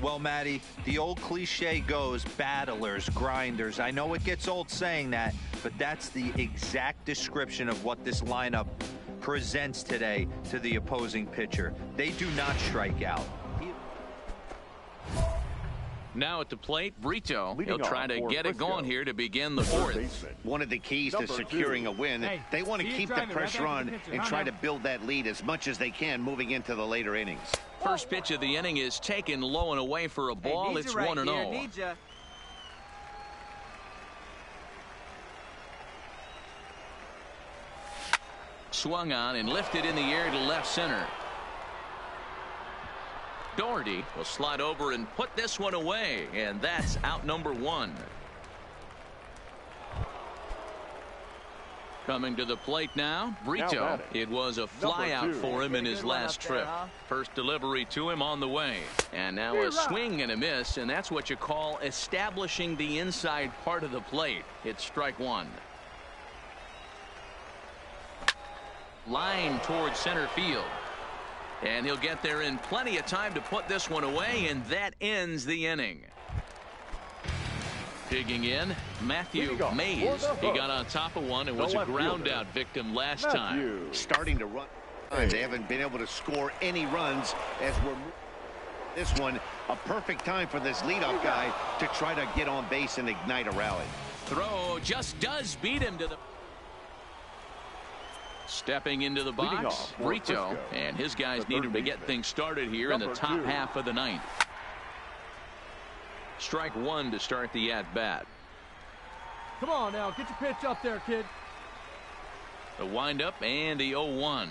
Well, Matty, the old cliche goes battlers, grinders. I know it gets old saying that, but that's the exact description of what this lineup presents today to the opposing pitcher. They do not strike out. Now at the plate, Brito. He'll try to get it going here to begin the 4th. One of the keys to securing a win, they want to keep the pressure on and try to build that lead as much as they can moving into the later innings. First pitch of the inning is taken low and away for a ball. It's 1-0. Swung on and lifted in the air to left center. Doherty will slide over and put this one away, and that's out number 1. Coming to the plate now, Brito. It was a flyout for him in his last trip. First delivery to him on the way. And now a swing and a miss, and that's what you call establishing the inside part of the plate. It's strike 1. Line towards center field. And he'll get there in plenty of time to put this one away, and that ends the inning. Digging in, Matthew Mays. He got on top of one and was a ground-out victim last time. Starting to run. They haven't been able to score any runs as we're this one. A perfect time for this leadoff guy to try to get on base and ignite a rally. Throw just does beat him to the... Stepping into the box, Brito, and his guys need him to get things started here in the top half of the 9th. Strike 1 to start the at-bat. Come on now, get your pitch up there, kid. The windup and the 0-1.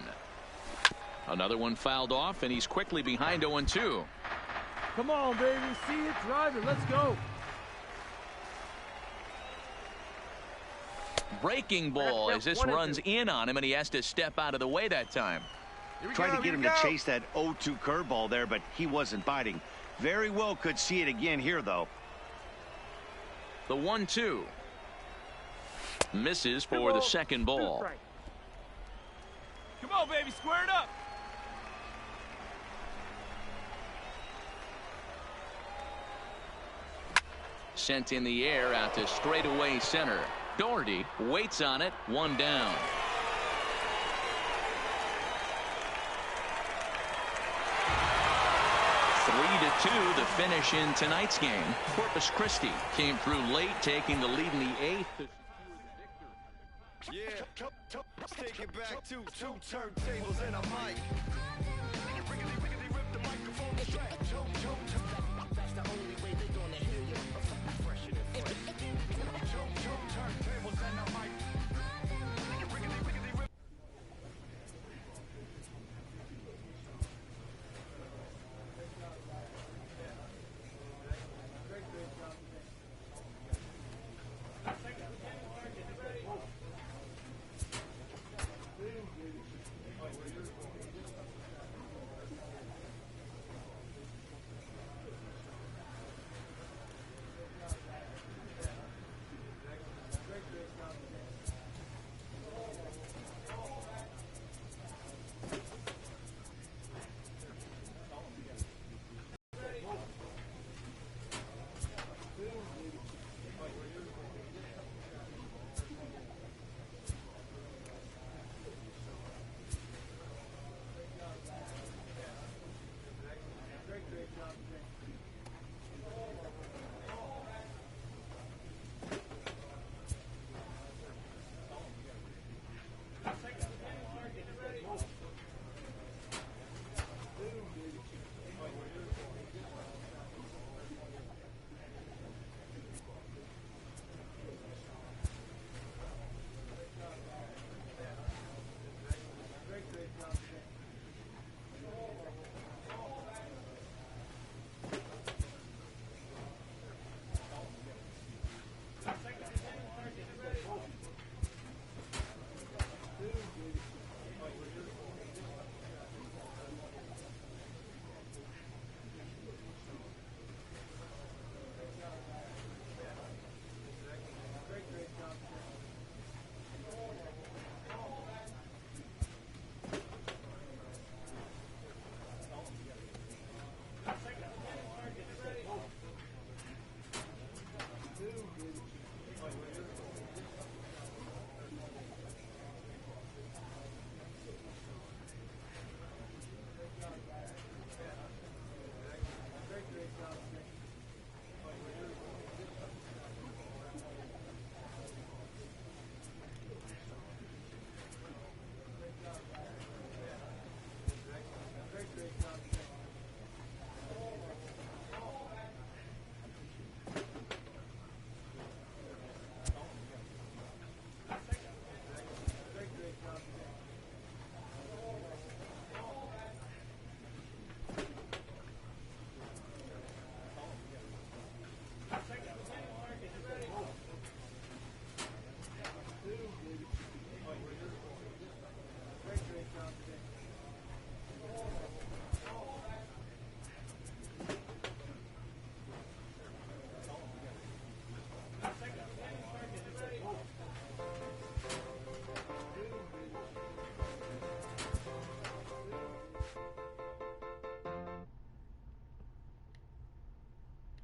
Another one fouled off, and he's quickly behind 0-2. Come on, baby, see it, drive it, let's go. Breaking ball as this runs in on him, and he has to step out of the way that time. Tried to get him to chase that 0-2 curveball there, but he wasn't biting. Very well could see it again here, though. The 1-2. Misses for the second ball. Come on, baby, square it up. Sent in the air out to straightaway center. Doherty waits on it. One down. (3-2) the finish in tonight's game. Corpus Christi came through late, taking the lead in the 8th. Yeah, take it back to 2 turntables and a mic.